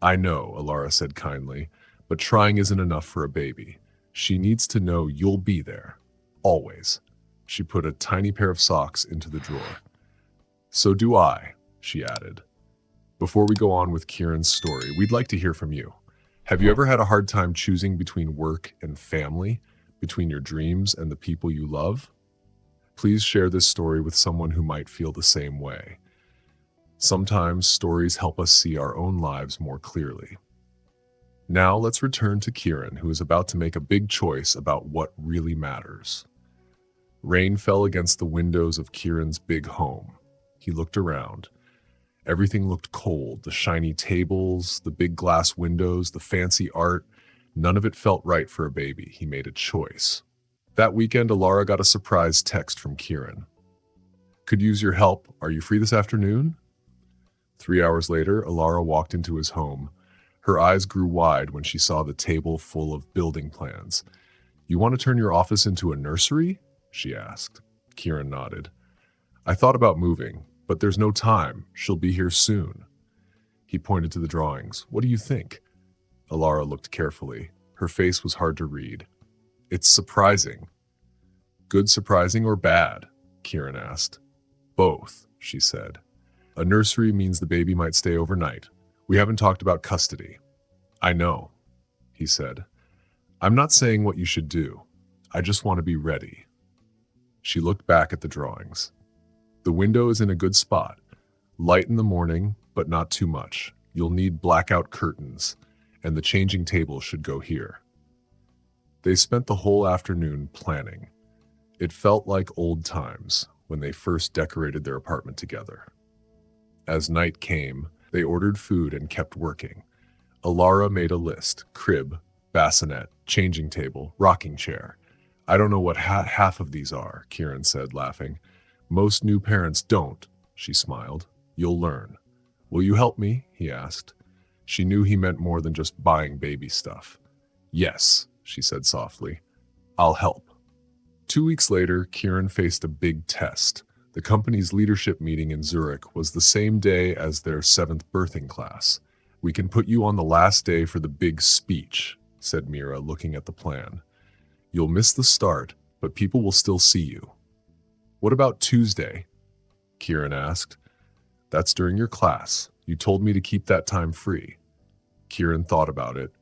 "I know," Alara said kindly, "but trying isn't enough for a baby. She needs to know you'll be there. Always." She put a tiny pair of socks into the drawer. "So do I," she added. Before we go on with Kieran's story, we'd like to hear from you. Have you ever had a hard time choosing between work and family, between your dreams and the people you love? Please share this story with someone who might feel the same way. Sometimes stories help us see our own lives more clearly. Now let's return to Kieran, who is about to make a big choice about what really matters. Rain fell against the windows of Kieran's big home. He looked around. Everything looked cold, the shiny tables, the big glass windows, the fancy art. None of it felt right for a baby. He made a choice. That weekend, Alara got a surprise text from Kieran. "Could use your help. Are you free this afternoon?" 3 hours later, Alara walked into his home. Her eyes grew wide when she saw the table full of building plans. "You want to turn your office into a nursery?" she asked. Kieran nodded. "I thought about moving, but there's no time. She'll be here soon." He pointed to the drawings. "What do you think?" Alara looked carefully. Her face was hard to read. "It's surprising." Good, surprising, or bad? Kieran asked. Both, she said. A nursery means the baby might stay overnight. We haven't talked about custody. I know, he said. I'm not saying what you should do. I just want to be ready. She looked back at the drawings. The window is in a good spot. Light in the morning, but not too much. You'll need blackout curtains, and the changing table should go here. They spent the whole afternoon planning. It felt like old times when they first decorated their apartment together. As night came, they ordered food and kept working. Alara made a list: crib, bassinet, changing table, rocking chair. I don't know what half of these are, Kieran said, laughing. Most new parents don't, she smiled. You'll learn. Will you help me? He asked. She knew he meant more than just buying baby stuff. Yes, she said softly. I'll help. 2 weeks later, Kieran faced a big test. The company's leadership meeting in Zurich was the same day as their 7th birthing class. We can put you on the last day for the big speech, said Mira, looking at the plan. You'll miss the start, but people will still see you. What about Tuesday? Kieran asked. That's during your class. You told me to keep that time free. Kieran thought about it.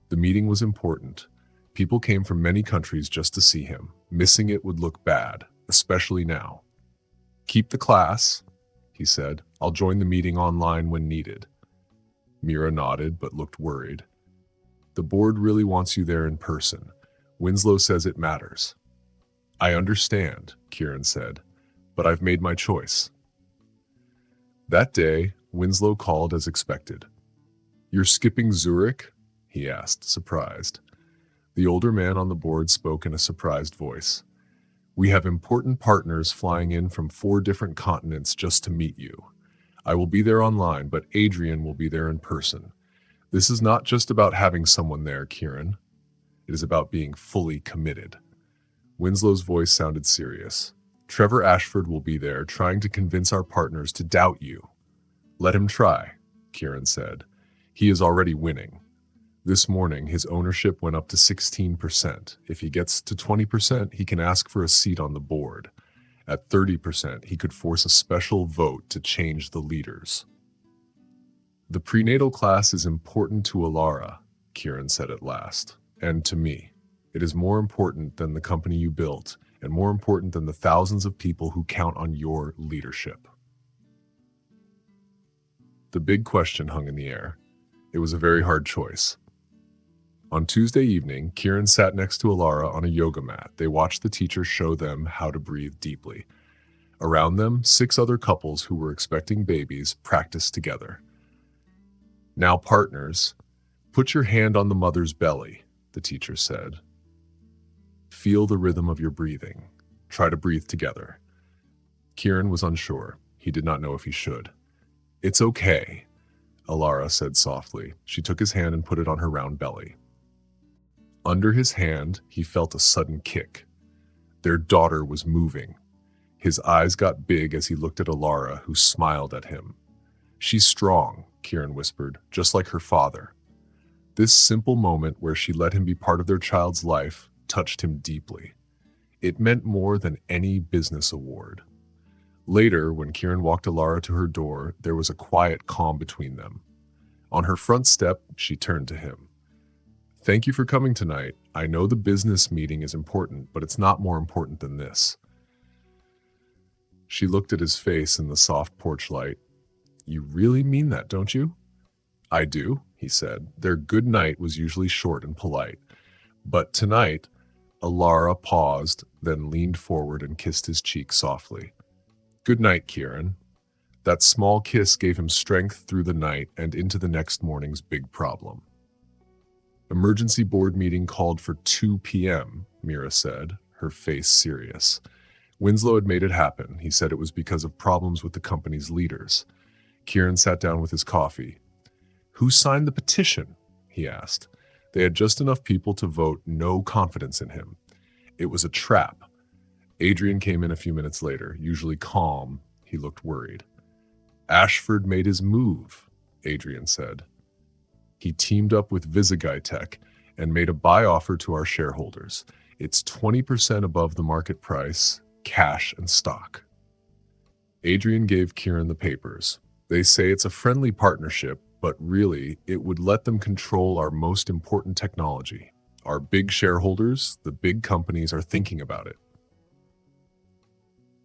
The meeting was important. People came from many countries just to see him. Missing it would look bad, especially now. Keep the class, he said. I'll join the meeting online when needed. Mira nodded but looked worried. The board really wants you there in person. Winslow says it matters. I understand, Kieran said, but I've made my choice. That day, Winslow called as expected. You're skipping Zurich? He asked, surprised. The older man on the board spoke in a surprised voice. We have important partners flying in from 4 different continents just to meet you. I will be there online, but Adrian will be there in person. This is not just about having someone there, Kieran. It is about being fully committed. Winslow's voice sounded serious. Trevor Ashford will be there, trying to convince our partners to doubt you. Let him try, Kieran said. He is already winning. This morning, his ownership went up to 16%. If he gets to 20%, he can ask for a seat on the board. At 30%, he could force a special vote to change the leaders. The prenatal class is important to Alara, Kieran said at last, and to me. It is more important than the company you built, and more important than the thousands of people who count on your leadership. The big question hung in the air. It was a very hard choice. On Tuesday evening, Kieran sat next to Alara on a yoga mat. They watched the teacher show them how to breathe deeply. Around them, 6 other couples who were expecting babies practiced together. Now, partners, put your hand on the mother's belly, the teacher said. Feel the rhythm of your breathing. Try to breathe together. Kieran was unsure. He did not know if he should. It's okay, Alara said softly. She took his hand and put it on her round belly. Under his hand, he felt a sudden kick. Their daughter was moving. His eyes got big as he looked at Alara, who smiled at him. She's strong, Kieran whispered, just like her father. This simple moment where she let him be part of their child's life touched him deeply. It meant more than any business award. Later, when Kieran walked Alara to her door, there was a quiet calm between them. On her front step, she turned to him. Thank you for coming tonight. I know the business meeting is important, but it's not more important than this. She looked at his face in the soft porch light. You really mean that, don't you? I do, he said. Their good night was usually short and polite. But tonight, Alara paused, then leaned forward and kissed his cheek softly. Good night, Kieran. That small kiss gave him strength through the night and into the next morning's big problem. Emergency board meeting called for 2 p.m., Mira said, her face serious. Winslow had made it happen. He said it was because of problems with the company's leaders. Kieran sat down with his coffee. Who signed the petition? He asked. They had just enough people to vote no confidence in him. It was a trap. Adrian came in a few minutes later. Usually calm, he looked worried. Ashford made his move, Adrian said. He teamed up with Visigai Tech and made a buy offer to our shareholders. It's 20% above the market price, cash and stock. Adrian gave Kieran the papers. They say it's a friendly partnership, but really, it would let them control our most important technology. Our big shareholders, the big companies, are thinking about it.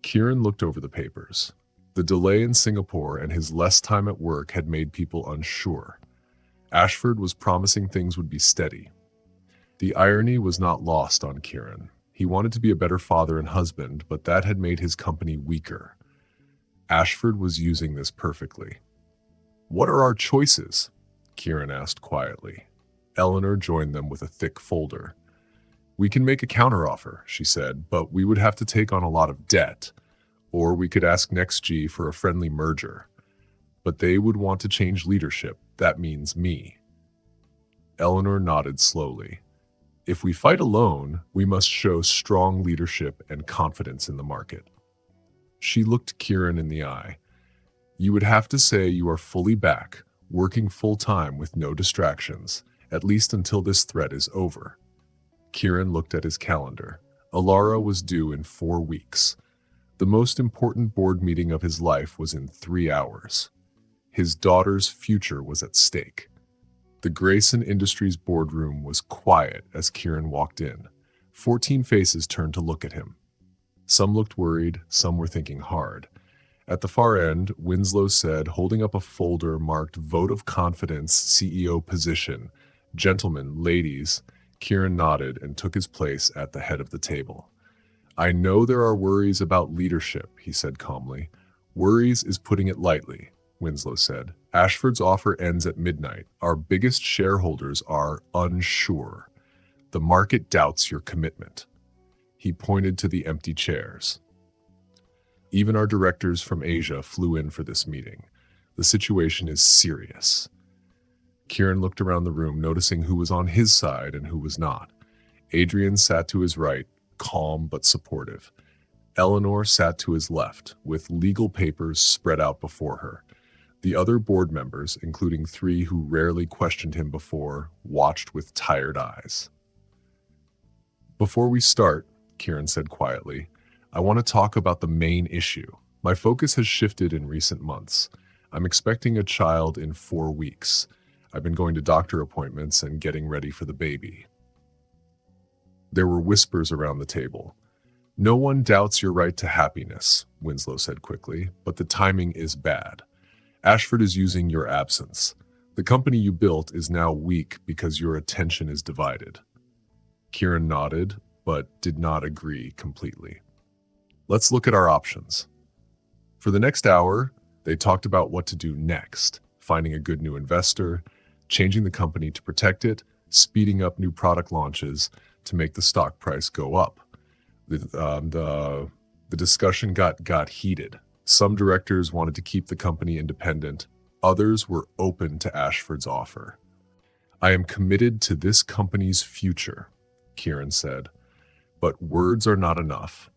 Kieran looked over the papers. The delay in Singapore and his less time at work had made people unsure. Ashford was promising things would be steady. The irony was not lost on Kieran. He wanted to be a better father and husband, but that had made his company weaker. Ashford was using this perfectly. "What are our choices?" Kieran asked quietly. Eleanor joined them with a thick folder. "We can make a counteroffer," she said, "but we would have to take on a lot of debt. Or we could ask NextG for a friendly merger. But they would want to change leadership. That means me." Eleanor nodded slowly. "If we fight alone, we must show strong leadership and confidence in the market." She looked Kieran in the eye. "You would have to say you are fully back, working full-time with no distractions, at least until this threat is over." Kieran looked at his calendar. Alara was due in 4 weeks. The most important board meeting of his life was in 3 hours. His daughter's future was at stake. The Grayson Industries boardroom was quiet as Kieran walked in. 14 faces turned to look at him. Some looked worried, some were thinking hard. At the far end, Winslow said, holding up a folder marked "Vote of Confidence, CEO Position." "Gentlemen, ladies." Kieran nodded and took his place at the head of the table. "I know there are worries about leadership," he said calmly. "Worries is putting it lightly," Winslow said. "Ashford's offer ends at midnight. Our biggest shareholders are unsure. The market doubts your commitment." He pointed to the empty chairs. "Even our directors from Asia flew in for this meeting. The situation is serious." Kieran looked around the room, noticing who was on his side and who was not. Adrian sat to his right, calm but supportive. Eleanor sat to his left, with legal papers spread out before her. The other board members, including 3 who rarely questioned him before, watched with tired eyes. "Before we start," Kieran said quietly, "I want to talk about the main issue. My focus has shifted in recent months. I'm expecting a child in 4 weeks. I've been going to doctor appointments and getting ready for the baby." There were whispers around the table. "No one doubts your right to happiness," Winslow said quickly, "but the timing is bad. Ashford is using your absence. The company you built is now weak because your attention is divided." Kieran nodded, but did not agree completely. "Let's look at our options." For the next hour, they talked about what to do next: finding a good new investor, changing the company to protect it, speeding up new product launches to make the stock price go up. The discussion got heated. Some directors wanted to keep the company independent. Others were open to Ashford's offer. "I am committed to this company's future," Kieran said. "But words are not enough."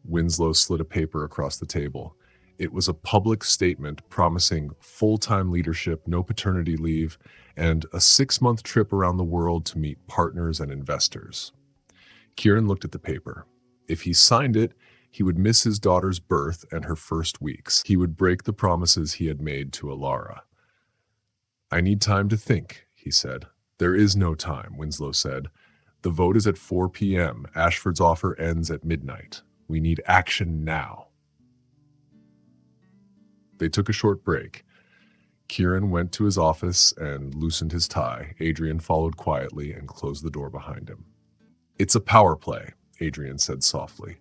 Winslow slid a paper across the table. It was a public statement promising full-time leadership, no paternity leave, and a 6-month trip around the world to meet partners and investors. Kieran looked at the paper. If he signed it, he would miss his daughter's birth and her first weeks. He would break the promises he had made to Alara. "I need time to think," he said. "There is no time," Winslow said. "The vote is at 4 p.m. Ashford's offer ends at midnight. We need action now." They took a short break. Kieran went to his office and loosened his tie. Adrian followed quietly and closed the door behind him. "It's a power play," Adrian said softly.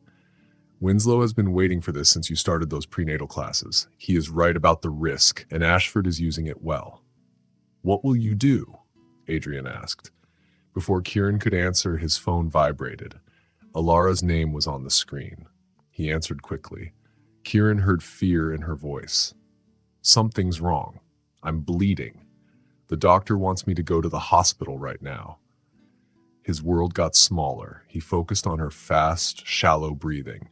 "Winslow has been waiting for this since you started those prenatal classes. He is right about the risk, and Ashford is using it well." "What will you do?" Adrian asked. Before Kieran could answer, his phone vibrated. Alara's name was on the screen. He answered quickly. Kieran heard fear in her voice. "Something's wrong. I'm bleeding. The doctor wants me to go to the hospital right now." His world got smaller. He focused on her fast, shallow breathing.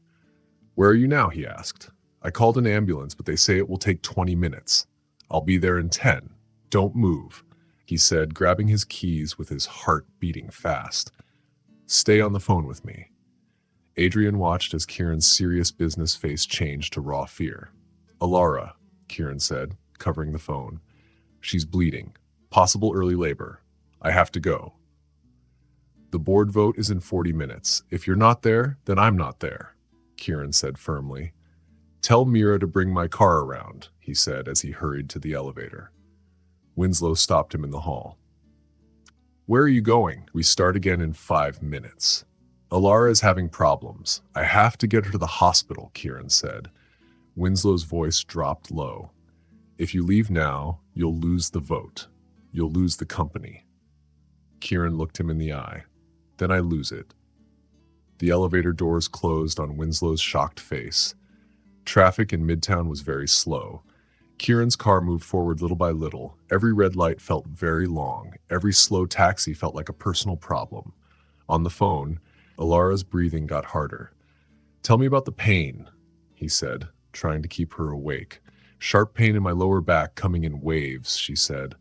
"Where are you now?" he asked. "I called an ambulance, but they say it will take 20 minutes. I'll be there in 10. Don't move," he said, grabbing his keys with his heart beating fast. Stay on the phone with me. Adrian watched as Kieran's serious business face changed to raw fear. Alara, Kieran said, covering the phone. She's bleeding. Possible early labor. I have to go. The board vote is in 40 minutes. If you're not there, then I'm not there, Kieran said firmly. Tell Mira to bring my car around, he said as he hurried to the elevator. Winslow stopped him in the hall. Where are you going? We start again in 5 minutes. Alara is having problems. I have to get her to the hospital, Kieran said. Winslow's voice dropped low. If you leave now, you'll lose the vote. You'll lose the company. Kieran looked him in the eye. Then I lose it. The elevator doors closed on Winslow's shocked face. Traffic in Midtown was very slow. Kieran's car moved forward little by little. Every red light felt very long. Every slow taxi felt like a personal problem. On the phone, Alara's breathing got harder. Tell me about the pain, he said, trying to keep her awake. Sharp pain in my lower back coming in waves, she said.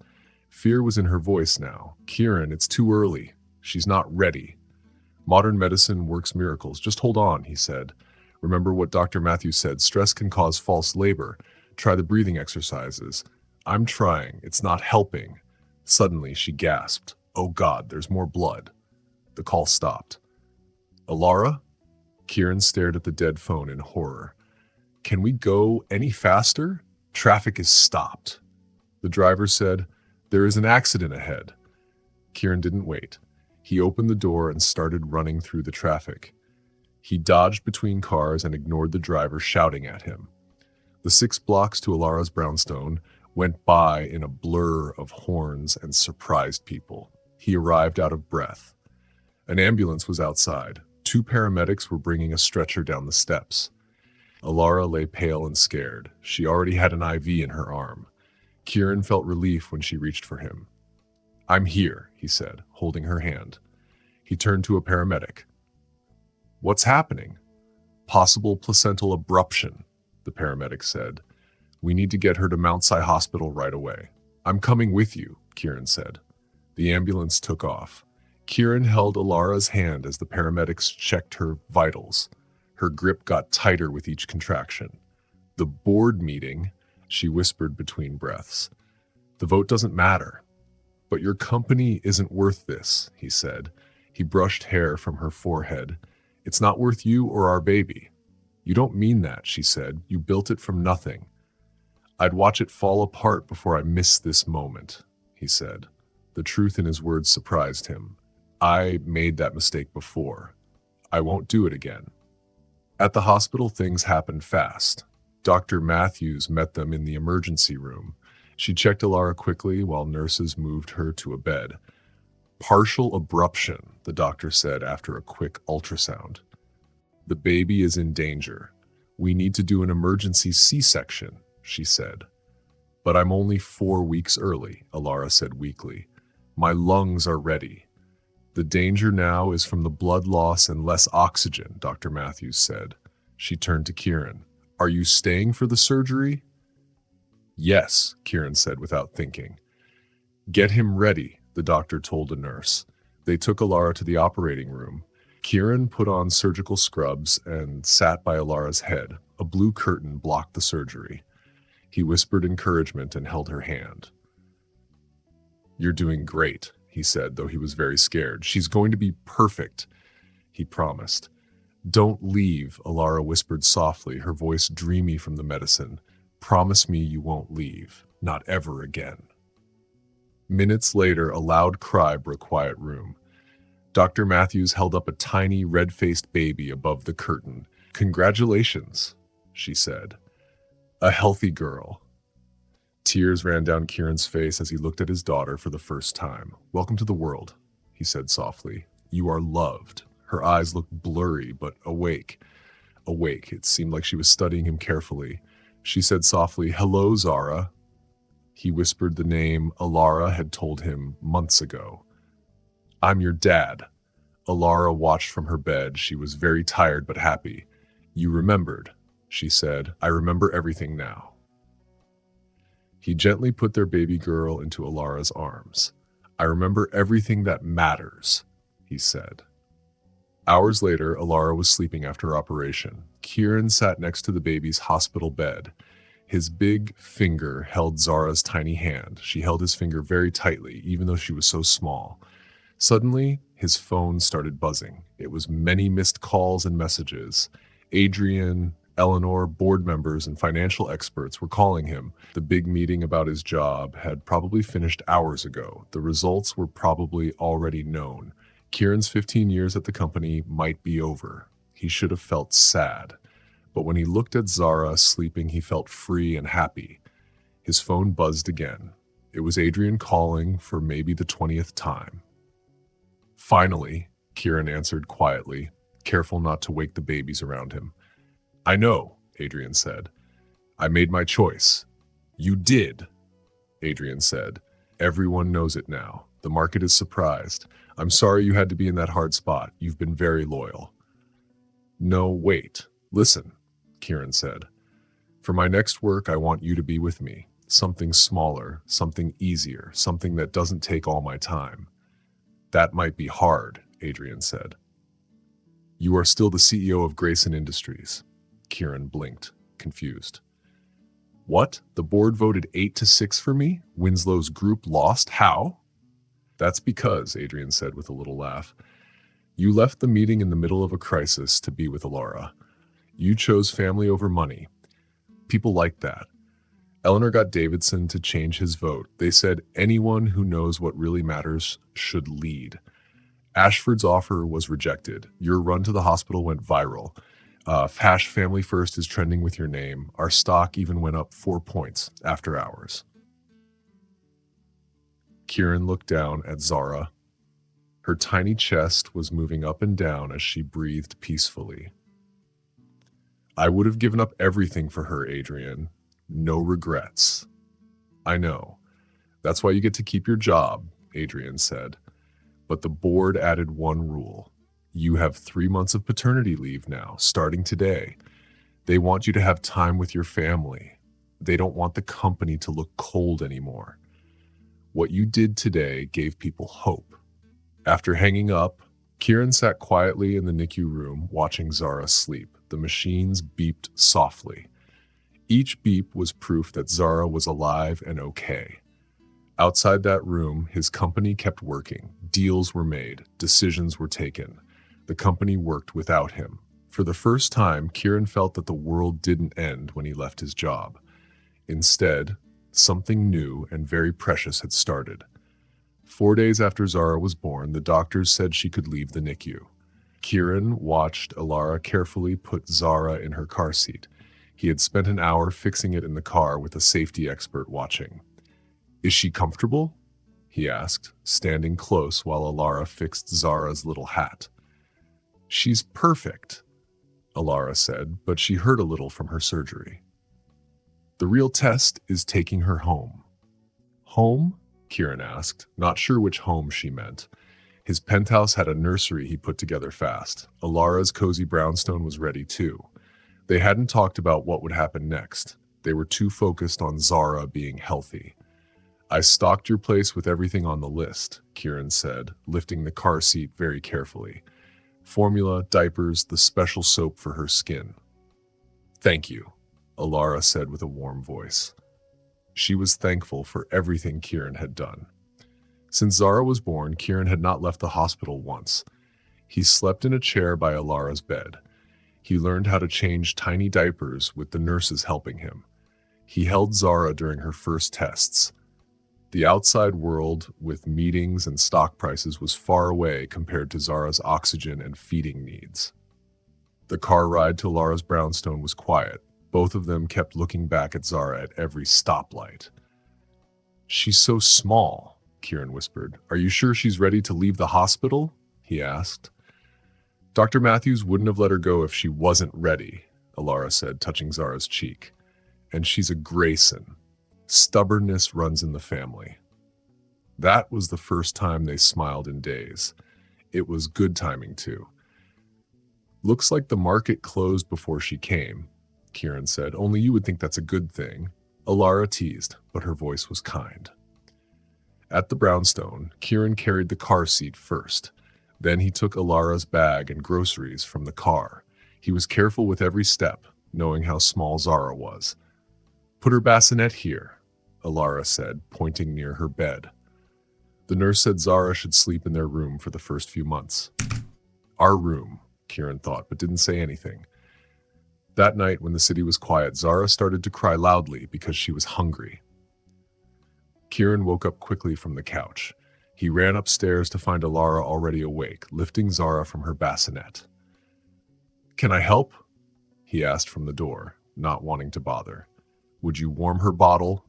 Fear was in her voice now. Kieran, it's too early. She's not ready. Modern medicine works miracles. Just hold on, he said. Remember what Dr. Matthews said. Stress can cause false labor. Try the breathing exercises. I'm trying. It's not helping. Suddenly, she gasped. Oh God, there's more blood. The call stopped. Alara? Kieran stared at the dead phone in horror. Can we go any faster? Traffic is stopped. The driver said, There is an accident ahead. Kieran didn't wait. He opened the door and started running through the traffic. He dodged between cars and ignored the driver shouting at him. The 6 blocks to Alara's brownstone went by in a blur of horns and surprised people. He arrived out of breath. An ambulance was outside. 2 paramedics were bringing a stretcher down the steps. Alara lay pale and scared. She already had an IV in her arm. Kieran felt relief when she reached for him. I'm here, he said, holding her hand. He turned to a paramedic. What's happening? Possible placental abruption, the paramedic said. We need to get her to Mount Si Hospital right away. I'm coming with you, Kieran said. The ambulance took off. Kieran held Alara's hand as the paramedics checked her vitals. Her grip got tighter with each contraction. The board meeting, she whispered between breaths. The vote doesn't matter. But your company isn't worth this, he said. He brushed hair from her forehead. It's not worth you or our baby. You don't mean that, she said. You built it from nothing. I'd watch it fall apart before I missed this moment, he said. The truth in his words surprised him. I made that mistake before. I won't do it again. At the hospital, things happened fast. Dr. Matthews met them in the emergency room. She checked Alara quickly while nurses moved her to a bed. Partial abruption, the doctor said after a quick ultrasound. The baby is in danger. We need to do an emergency C-section, she said. But I'm only 4 weeks early, Alara said weakly. My lungs are ready. The danger now is from the blood loss and less oxygen, Dr. Matthews said. She turned to Kieran. Are you staying for the surgery? Yes, Kieran said without thinking. Get him ready, the doctor told a nurse. They took Alara to the operating room. Kieran put on surgical scrubs and sat by Alara's head. A blue curtain blocked the surgery. He whispered encouragement and held her hand. You're doing great, he said, though he was very scared. She's going to be perfect, he promised. Don't leave, Alara whispered softly, her voice dreamy from the medicine. Promise me you won't leave, not ever again. Minutes later, a loud cry broke quiet room. Dr. Matthews held up a tiny, red-faced baby above the curtain. Congratulations, she said. A healthy girl. Tears ran down Kieran's face as he looked at his daughter for the first time. Welcome to the world, he said softly. You are loved. Her eyes looked blurry, but awake. Awake, it seemed like she was studying him carefully. She said softly, Hello, Zara. He whispered the name Alara had told him months ago. I'm your dad. Alara watched from her bed. She was very tired but happy. You remembered, she said. I remember everything now. He gently put their baby girl into Alara's arms. I remember everything that matters, he said. Hours later, Alara was sleeping after operation. Kieran sat next to the baby's hospital bed. His big finger held Zara's tiny hand. She held his finger very tightly, even though she was so small. Suddenly, his phone started buzzing. It was many missed calls and messages. Adrian, Eleanor, board members, and financial experts were calling him. The big meeting about his job had probably finished hours ago. The results were probably already known. Kieran's 15 years at the company might be over. He should have felt sad. But when he looked at Zara sleeping, he felt free and happy. His phone buzzed again. It was Adrian calling for maybe the 20th time. Finally, Kieran answered quietly, careful not to wake the babies around him. I know, Adrian said. I made my choice. You did, Adrian said. Everyone knows it now. The market is surprised. I'm sorry you had to be in that hard spot. You've been very loyal. No, wait. Listen, Kieran said. For my next work, I want you to be with me. Something smaller, something easier, something that doesn't take all my time. That might be hard, Adrian said. You are still the CEO of Grayson Industries. Kieran blinked, confused. What? The board voted 8-6 for me? Winslow's group lost? How? That's because, Adrian said with a little laugh, you left the meeting in the middle of a crisis to be with Alara. You chose family over money. People like that. Eleanor got Davidson to change his vote. They said anyone who knows what really matters should lead. Ashford's offer was rejected. Your run to the hospital went viral. Hash Family First is trending with your name. Our stock even went up 4 points after hours. Kieran looked down at Zara. Her tiny chest was moving up and down as she breathed peacefully. I would have given up everything for her, Adrian. No regrets. I know. That's why you get to keep your job, Adrian said. But the board added one rule. You have 3 months of paternity leave now, starting today. They want you to have time with your family. They don't want the company to look cold anymore. What you did today gave people hope. After hanging up, Kieran sat quietly in the NICU room watching Zara sleep. The machines beeped softly. Each beep was proof that Zara was alive and okay. Outside that room, his company kept working. Deals were made. Decisions were taken. The company worked without him. For the first time, Kieran felt that the world didn't end when he left his job. Instead, something new and very precious had started. 4 days after Zara was born, the doctors said she could leave the NICU. Kieran watched Alara carefully put Zara in her car seat. He had spent an hour fixing it in the car with a safety expert watching. Is she comfortable? He asked, standing close while Alara fixed Zara's little hat. She's perfect, Alara said, but she hurt a little from her surgery. The real test is taking her home. Home? Kieran asked, not sure which home she meant. His penthouse had a nursery he put together fast. Alara's cozy brownstone was ready too. They hadn't talked about what would happen next. They were too focused on Zara being healthy. I stocked your place with everything on the list, Kieran said, lifting the car seat very carefully. Formula, diapers, the special soap for her skin. Thank you, Alara said with a warm voice. She was thankful for everything Kieran had done. Since Zara was born, Kieran had not left the hospital once. He slept in a chair by Alara's bed. He learned how to change tiny diapers with the nurses helping him. He held Zara during her first tests. The outside world, with meetings and stock prices, was far away compared to Zara's oxygen and feeding needs. The car ride to Alara's brownstone was quiet. Both of them kept looking back at Zara at every stoplight. She's so small, Kieran whispered. Are you sure she's ready to leave the hospital? He asked. Dr. Matthews wouldn't have let her go if she wasn't ready, Alara said, touching Zara's cheek. And she's a Grayson. Stubbornness runs in the family. That was the first time they smiled in days. It was good timing, too. Looks like the market closed before she came, Kieran said. Only you would think that's a good thing. Alara teased, but her voice was kind. At the brownstone, Kieran carried the car seat first. Then he took Alara's bag and groceries from the car. He was careful with every step, knowing how small Zara was. "Put her bassinet here," Alara said, pointing near her bed. The nurse said Zara should sleep in their room for the first few months. Our room, Kieran thought, but didn't say anything. That night, when the city was quiet, Zara started to cry loudly because she was hungry. Kieran woke up quickly from the couch. He ran upstairs to find Alara already awake, lifting Zara from her bassinet. "Can I help?" he asked from the door, not wanting to bother. "Would you warm her bottle?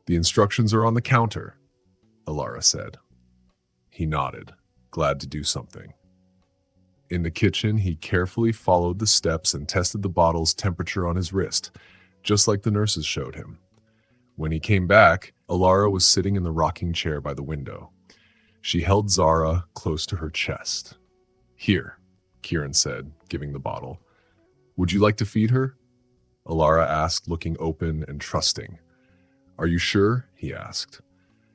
The instructions are on the counter," Alara said. He nodded, glad to do something. In the kitchen, he carefully followed the steps and tested the bottle's temperature on his wrist, just like the nurses showed him. When he came back, Alara was sitting in the rocking chair by the window. She held Zara close to her chest. "Here," Kieran said, giving the bottle. "Would you like to feed her?" Alara asked, looking open and trusting. "Are you sure?" he asked.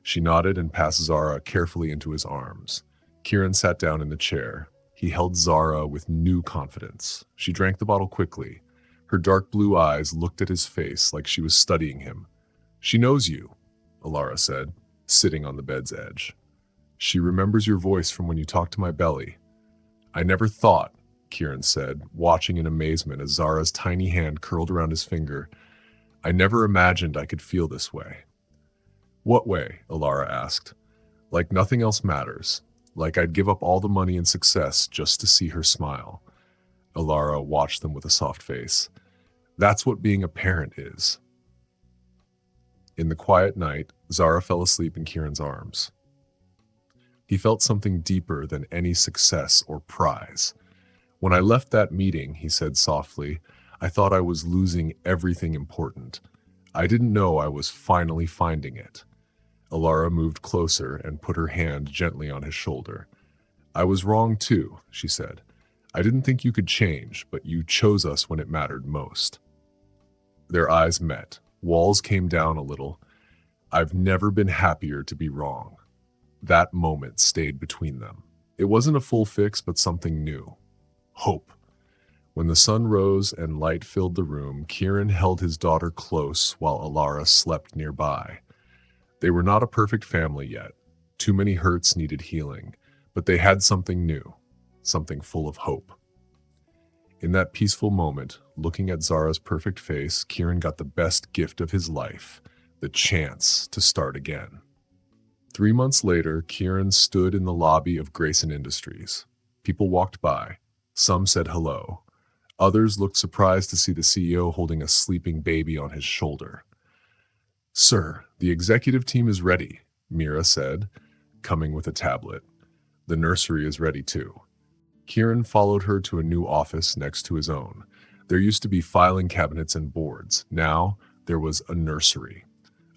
She nodded and passed Zara carefully into his arms. Kieran sat down in the chair. He held Zara with new confidence. She drank the bottle quickly. Her dark blue eyes looked at his face like she was studying him. "She knows you," Alara said, sitting on the bed's edge. "She remembers your voice from when you talked to my belly." "I never thought," Kieran said, watching in amazement as Zara's tiny hand curled around his finger. "I never imagined I could feel this way." "What way?" Alara asked. "Like nothing else matters. Like I'd give up all the money and success just to see her smile." Alara watched them with a soft face. "That's what being a parent is." In the quiet night, Zara fell asleep in Kieran's arms. He felt something deeper than any success or prize. "When I left that meeting," he said softly, "I thought I was losing everything important. I didn't know I was finally finding it." Alara moved closer and put her hand gently on his shoulder. "I was wrong too," she said. "I didn't think you could change, but you chose us when it mattered most." Their eyes met. Walls came down a little. "I've never been happier to be wrong." That moment stayed between them. It wasn't a full fix, but something new. Hope. When the sun rose and light filled the room, Kieran held his daughter close while Alara slept nearby. They were not a perfect family yet. Too many hurts needed healing, but they had something new, something full of hope. In that peaceful moment, looking at Zara's perfect face, Kieran got the best gift of his life, the chance to start again. 3 months later, Kieran stood in the lobby of Grayson Industries. People walked by. Some said hello. Others looked surprised to see the CEO holding a sleeping baby on his shoulder. "Sir, the executive team is ready," Mira said, coming with a tablet. "The nursery is ready too." Kieran followed her to a new office next to his own. There used to be filing cabinets and boards. Now there was a nursery.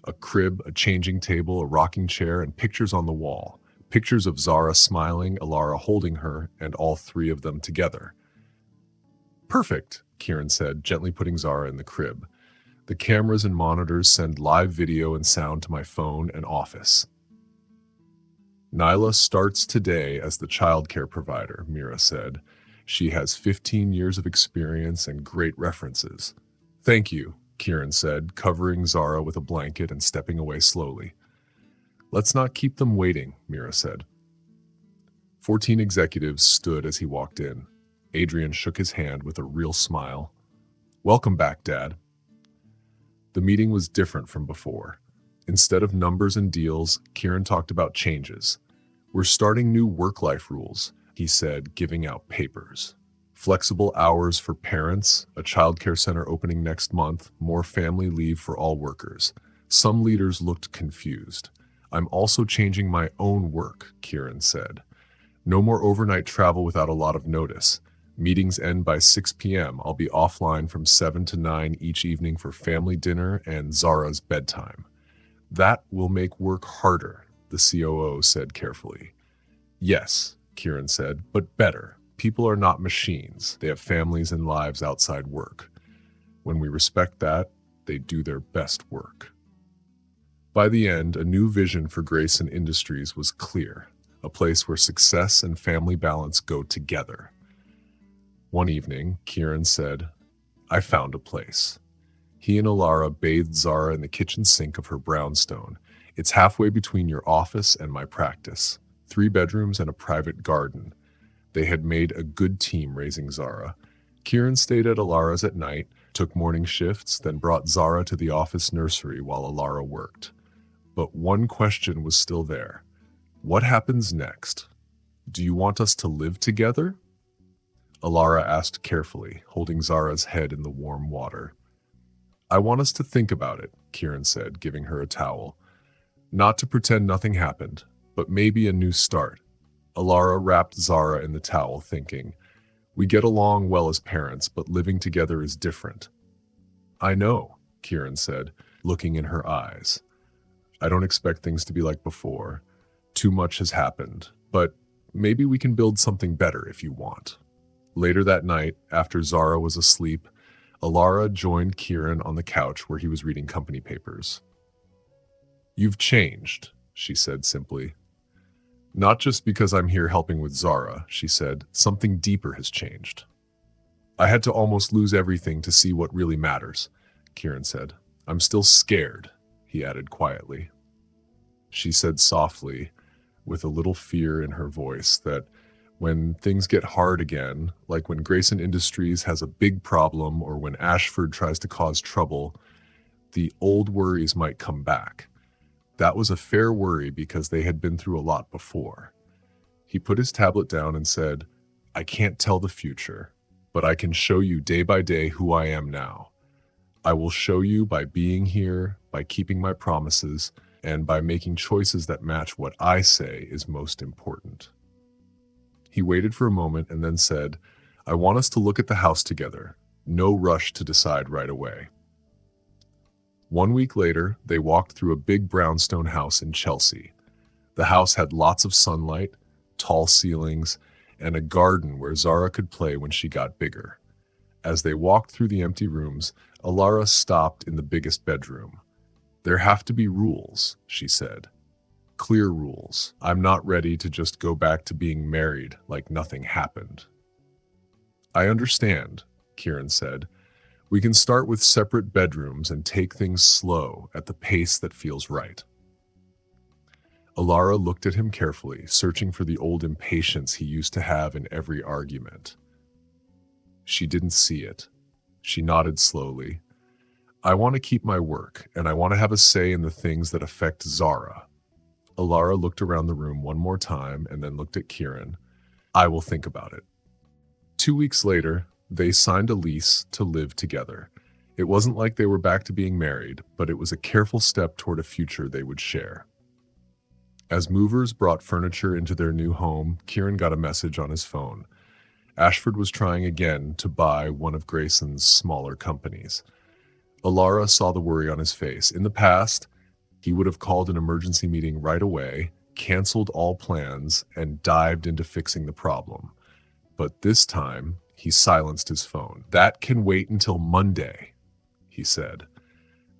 A crib, a changing table, a rocking chair, and pictures on the wall. Pictures of Zara smiling, Alara holding her, and all three of them together. "Perfect," Kieran said, gently putting Zara in the crib. "The cameras and monitors send live video and sound to my phone and office." "Nyla starts today as the childcare provider," Mira said. "She has 15 years of experience and great references." "Thank you," Kieran said, covering Zara with a blanket and stepping away slowly. "Let's not keep them waiting," Mira said. 14 executives stood as he walked in. Adrian shook his hand with a real smile. "Welcome back, Dad." The meeting was different from before. Instead of numbers and deals, Kieran talked about changes. "We're starting new work-life rules," he said, giving out papers. "Flexible hours for parents, a childcare center opening next month, more family leave for all workers." Some leaders looked confused. "I'm also changing my own work," Kieran said. "No more overnight travel without a lot of notice. Meetings end by 6 p.m. I'll be offline from 7 to 9 each evening for family dinner and Zara's bedtime." "That will make work harder," the COO said carefully. "Yes," Kieran said, "but better. People are not machines. They have families and lives outside work. When we respect that, they do their best work." By the end, a new vision for Grayson Industries was clear. a place where success and family balance go together. One evening, Kieran said, I found a place. He and Alara bathed Zara in the kitchen sink of her brownstone. It's halfway between your office and my practice. 3 bedrooms and a private garden. They had made a good team raising Zara. Kieran stayed at Alara's at night, took morning shifts, then brought Zara to the office nursery while Alara worked. But one question was still there. What happens next? Do you want us to live together? Alara asked carefully, holding Zara's head in the warm water. I want us to think about it, Kieran said, giving her a towel. Not to pretend nothing happened, but maybe a new start. Alara wrapped Zara in the towel, thinking, we get along well as parents, but living together is different. I know, Kieran said, looking in her eyes. I don't expect things to be like before. Too much has happened, but maybe we can build something better if you want. Later that night, after Zara was asleep, Alara joined Kieran on the couch where he was reading company papers. You've changed, she said simply. Not just because I'm here helping with Zara, she said, something deeper has changed. I had to almost lose everything to see what really matters, Kieran said. I'm still scared, he added quietly. She said softly, with a little fear in her voice, that when things get hard again, like when Grayson Industries has a big problem or when Ashford tries to cause trouble, the old worries might come back. That was a fair worry because they had been through a lot before. He put his tablet down and said, I can't tell the future, but I can show you day by day who I am now. I will show you by being here, by keeping my promises, and by making choices that match what I say is most important. He waited for a moment and then said, I want us to look at the house together. No rush to decide right away. 1 week later, they walked through a big brownstone house in Chelsea. The house had lots of sunlight, tall ceilings, and a garden where Zara could play when she got bigger. As they walked through the empty rooms, Alara stopped in the biggest bedroom. There have to be rules, she said. Clear rules. I'm not ready to just go back to being married like nothing happened. I understand, Kieran said. We can start with separate bedrooms and take things slow at the pace that feels right. Alara looked at him carefully, searching for the old impatience he used to have in every argument. She didn't see it. She nodded slowly. I want to keep my work, and I want to have a say in the things that affect Zara. Alara looked around the room one more time and then looked at Kieran. I will think about it. 2 weeks later, they signed a lease to live together. It wasn't like they were back to being married, but it was a careful step toward a future they would share. As movers brought furniture into their new home, Kieran got a message on his phone. Ashford was trying again to buy one of Grayson's smaller companies. Alara saw the worry on his face. In the past, he would have called an emergency meeting right away, canceled all plans, and dived into fixing the problem. But this time, he silenced his phone. That can wait until Monday, he said.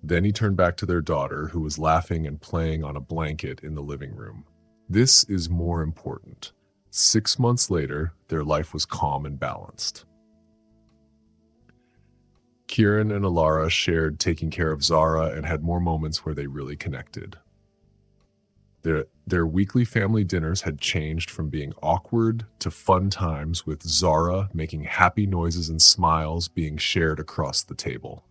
Then he turned back to their daughter, who was laughing and playing on a blanket in the living room. This is more important. 6 months later, their life was calm and balanced. Kieran and Alara shared taking care of Zara and had more moments where they really connected. Their weekly family dinners had changed from being awkward to fun times, with Zara making happy noises and smiles being shared across the table.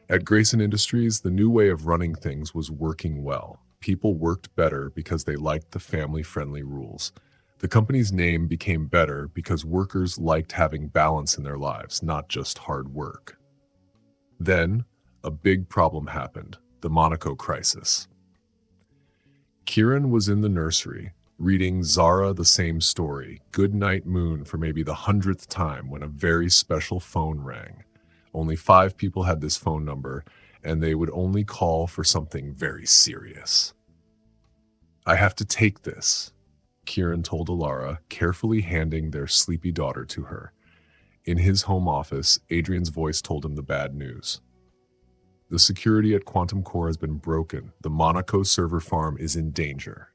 At Grayson Industries, the new way of running things was working well. People worked better because they liked the family-friendly rules. The company's name became better because workers liked having balance in their lives, not just hard work. Then, a big problem happened, the Monaco crisis. Kieran was in the nursery, reading Zara the Same Story, Good Night Moon, for maybe the 100th time when a very special phone rang. Only 5 people had this phone number, and they would only call for something very serious. I have to take this, Kieran told Alara, carefully handing their sleepy daughter to her. In his home office, Adrian's voice told him the bad news. The security at Quantum Core has been broken. The Monaco server farm is in danger.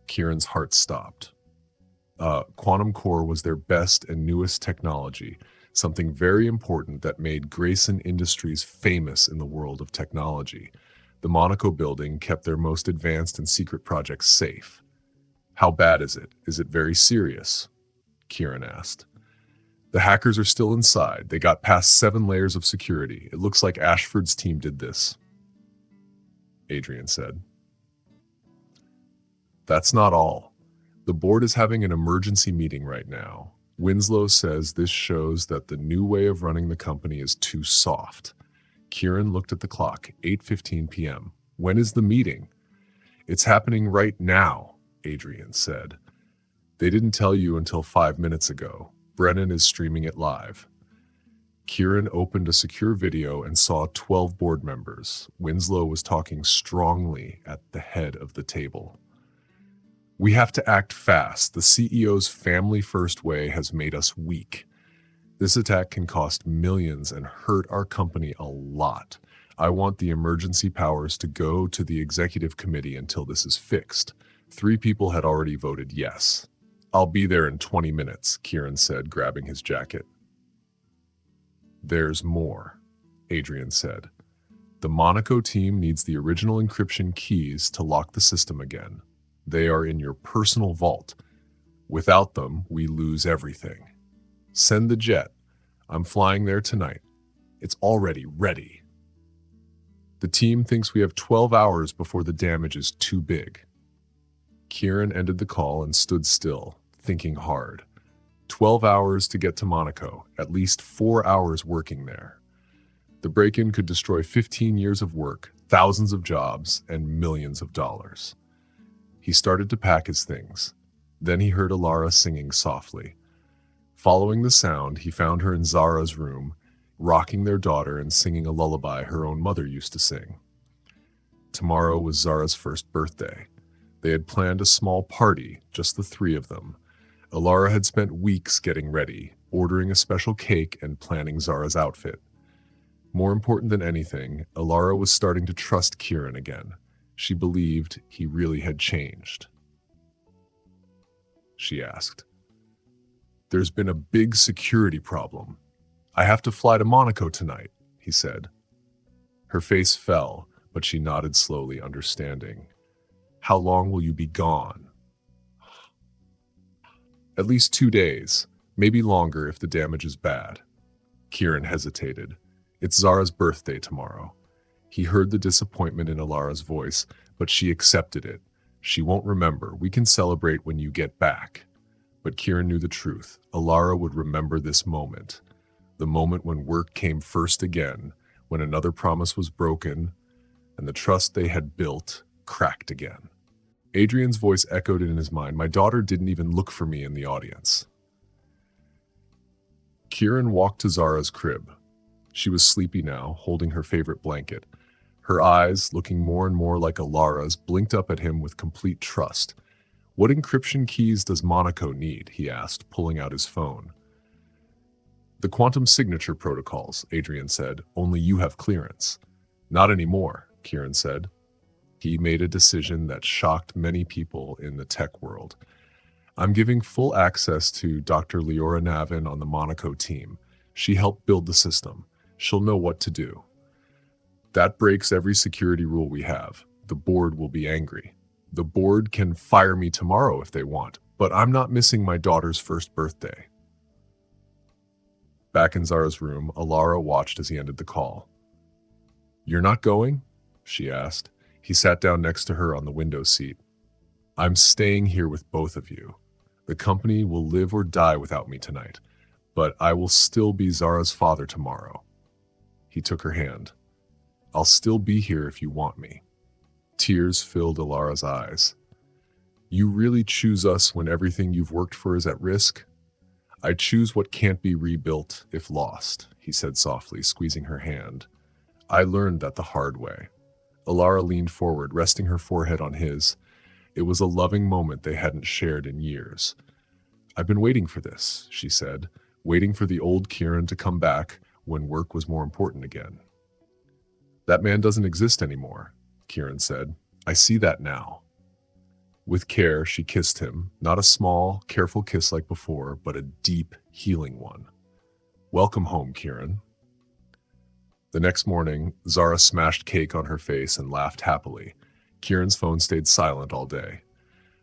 Kieran's heart stopped. Quantum core was their best and newest technology, something very important that made Grayson Industries famous in the world of technology. The Monaco building kept their most advanced and secret projects safe. How bad is it? Is it very serious? Kieran asked. The hackers are still inside. They got past 7 layers of security. It looks like Ashford's team did this, Adrian said. That's not all. The board is having an emergency meeting right now. Winslow says this shows that the new way of running the company is too soft. Kieran looked at the clock, 8:15 p.m. When is the meeting? It's happening right now, Adrian said. They didn't tell you until 5 minutes ago. Brennan is streaming it live. Kieran opened a secure video and saw 12 board members. Winslow was talking strongly at the head of the table. We have to act fast. The CEO's family-first way has made us weak. This attack can cost millions and hurt our company a lot. I want the emergency powers to go to the executive committee until this is fixed. 3 people had already voted yes. I'll be there in 20 minutes, Kieran said, grabbing his jacket. There's more, Adrian said. The Monaco team needs the original encryption keys to lock the system again. They are in your personal vault. Without them, we lose everything. Send the jet. I'm flying there tonight. It's already ready. The team thinks we have 12 hours before the damage is too big. Kieran ended the call and stood still, thinking hard. 12 hours to get to Monaco, at least 4 hours working there. The break-in could destroy 15 years of work, thousands of jobs, and millions of dollars. He started to pack his things. Then he heard Alara singing softly. Following the sound, he found her in Zara's room, rocking their daughter and singing a lullaby her own mother used to sing. Tomorrow was Zara's first birthday. They had planned a small party, just the 3 of them. Alara had spent weeks getting ready, ordering a special cake and planning Zara's outfit. More important than anything, Alara was starting to trust Kieran again. She believed he really had changed. She asked. There's been a big security problem. I have to fly to Monaco tonight, he said. Her face fell, but she nodded slowly, understanding. How long will you be gone? At least 2 days, maybe longer if the damage is bad. Kieran hesitated. It's Zara's birthday tomorrow. He heard the disappointment in Alara's voice, but she accepted it. She won't remember. We can celebrate when you get back. But Kieran knew the truth. Alara would remember this moment. The moment when work came first again, when another promise was broken, and the trust they had built cracked again. Adrian's voice echoed in his mind. My daughter didn't even look for me in the audience. Kieran walked to Zara's crib. She was sleepy now, holding her favorite blanket. Her eyes, looking more and more like Alara's, blinked up at him with complete trust. What encryption keys does Monaco need? He asked, pulling out his phone. The quantum signature protocols, Adrian said. Only you have clearance. Not anymore, Kieran said. He made a decision that shocked many people in the tech world. I'm giving full access to Dr. Leora Navin on the Monaco team. She helped build the system. She'll know what to do. That breaks every security rule we have. The board will be angry. The board can fire me tomorrow if they want, but I'm not missing my daughter's first birthday. Back in Zara's room, Alara watched as he ended the call. You're not going? She asked. He sat down next to her on the window seat. I'm staying here with both of you. The company will live or die without me tonight, but I will still be Zara's father tomorrow. He took her hand. I'll still be here if you want me. Tears filled Alara's eyes. You really choose us when everything you've worked for is at risk? I choose what can't be rebuilt if lost, he said softly, squeezing her hand. I learned that the hard way. Alara leaned forward, resting her forehead on his. It was a loving moment they hadn't shared in years. I've been waiting for this, she said, waiting for the old Kieran to come back when work was more important again. That man doesn't exist anymore, Kieran said. I see that now. With care, she kissed him, not a small, careful kiss like before, but a deep, healing one. Welcome home, Kieran. The next morning, Zara smashed cake on her face and laughed happily. Kieran's phone stayed silent all day.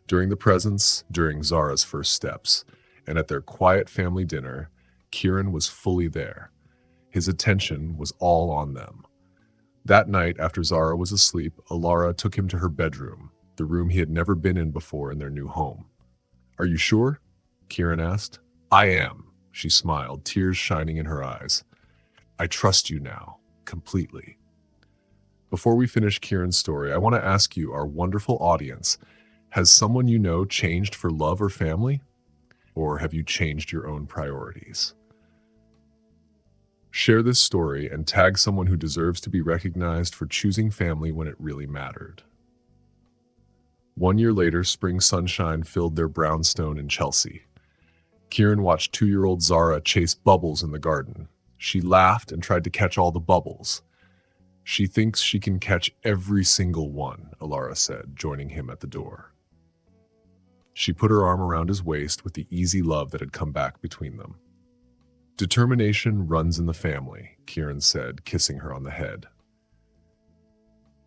During the presents, during Zara's first steps, and at their quiet family dinner, Kieran was fully there. His attention was all on them. That night, after Zara was asleep, Alara took him to her bedroom, the room he had never been in before in their new home. "Are you sure?" Kieran asked. "I am," she smiled, tears shining in her eyes. "I trust you now, completely." Before we finish Kieran's story, I want to ask you, our wonderful audience, has someone you know changed for love or family? Or have you changed your own priorities? Share this story and tag someone who deserves to be recognized for choosing family when it really mattered. 1 year later, spring sunshine filled their brownstone in Chelsea. Kieran watched 2-year-old Zara chase bubbles in the garden. She laughed and tried to catch all the bubbles. "She thinks she can catch every single one," Alara said, joining him at the door. She put her arm around his waist with the easy love that had come back between them. "Determination runs in the family," Kieran said, kissing her on the head.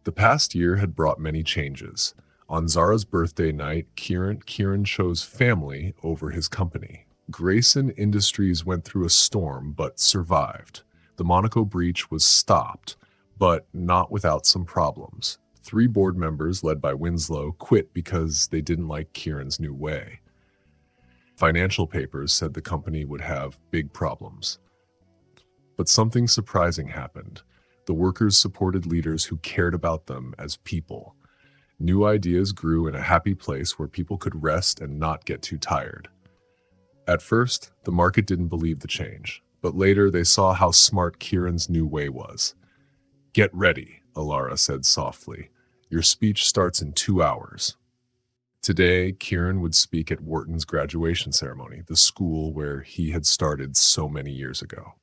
The past year had brought many changes. On Zara's birthday night, Kieran chose family over his company. Grayson Industries went through a storm, but survived. The Monaco breach was stopped, but not without some problems. 3 board members, led by Winslow, quit because they didn't like Kieran's new way. Financial papers said the company would have big problems. But something surprising happened. The workers supported leaders who cared about them as people. New ideas grew in a happy place where people could rest and not get too tired. At first, the market didn't believe the change, but later they saw how smart Kieran's new way was. "Get ready," Alara said softly. "Your speech starts in 2 hours." Today, Kieran would speak at Wharton's graduation ceremony, the school where he had started so many years ago.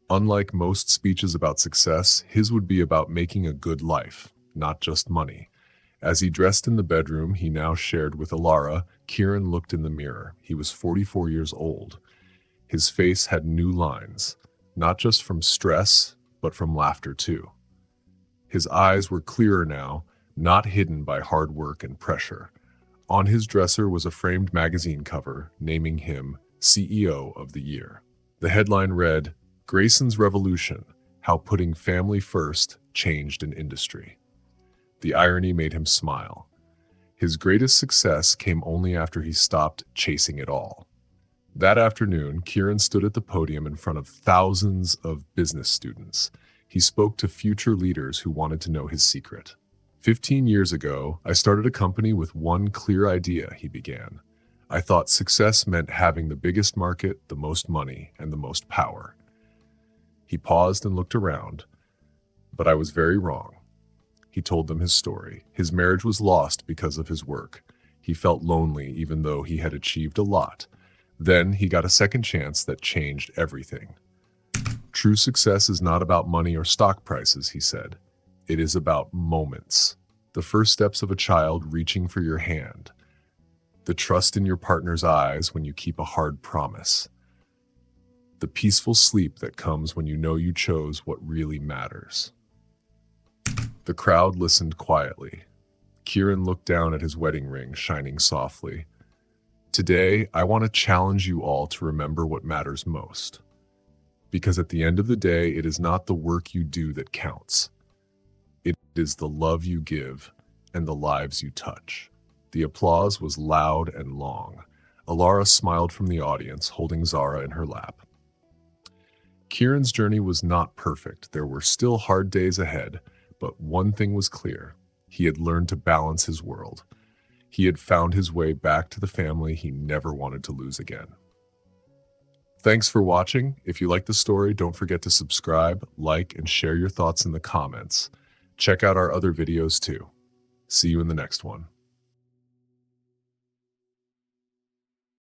Unlike most speeches about success, his would be about making a good life, not just money. As he dressed in the bedroom he now shared with Alara, Kieran looked in the mirror. He was 44 years old. His face had new lines, not just from stress, but from laughter too. His eyes were clearer now, not hidden by hard work and pressure. On his dresser was a framed magazine cover naming him CEO of the Year. The headline read, "Grayson's Revolution: How Putting Family First Changed an Industry." The irony made him smile. His greatest success came only after he stopped chasing it all. That afternoon, Kieran stood at the podium in front of thousands of business students. He spoke to future leaders who wanted to know his secret. 15 years ago, I started a company with one clear idea, he began. I thought success meant having the biggest market, the most money, and the most power. He paused and looked around, but I was very wrong. He told them his story. His marriage was lost because of his work. He felt lonely even though he had achieved a lot. Then he got a second chance that changed everything. True success is not about money or stock prices, he said. It is about moments. The first steps of a child reaching for your hand. The trust in your partner's eyes when you keep a hard promise. The peaceful sleep that comes when you know you chose what really matters. The crowd listened quietly. Kieran looked down at his wedding ring shining softly. Today, I want to challenge you all to remember what matters most. Because at the end of the day, it is not the work you do that counts. It is the love you give and the lives you touch. The applause was loud and long. Alara smiled from the audience, holding Zara in her lap. Kieran's journey was not perfect. There were still hard days ahead, but one thing was clear. He had learned to balance his world. He had found his way back to the family he never wanted to lose again. Thanks for watching. If you like the story, don't forget to subscribe, like, and share your thoughts in the comments. Check out our other videos too. See you in the next one.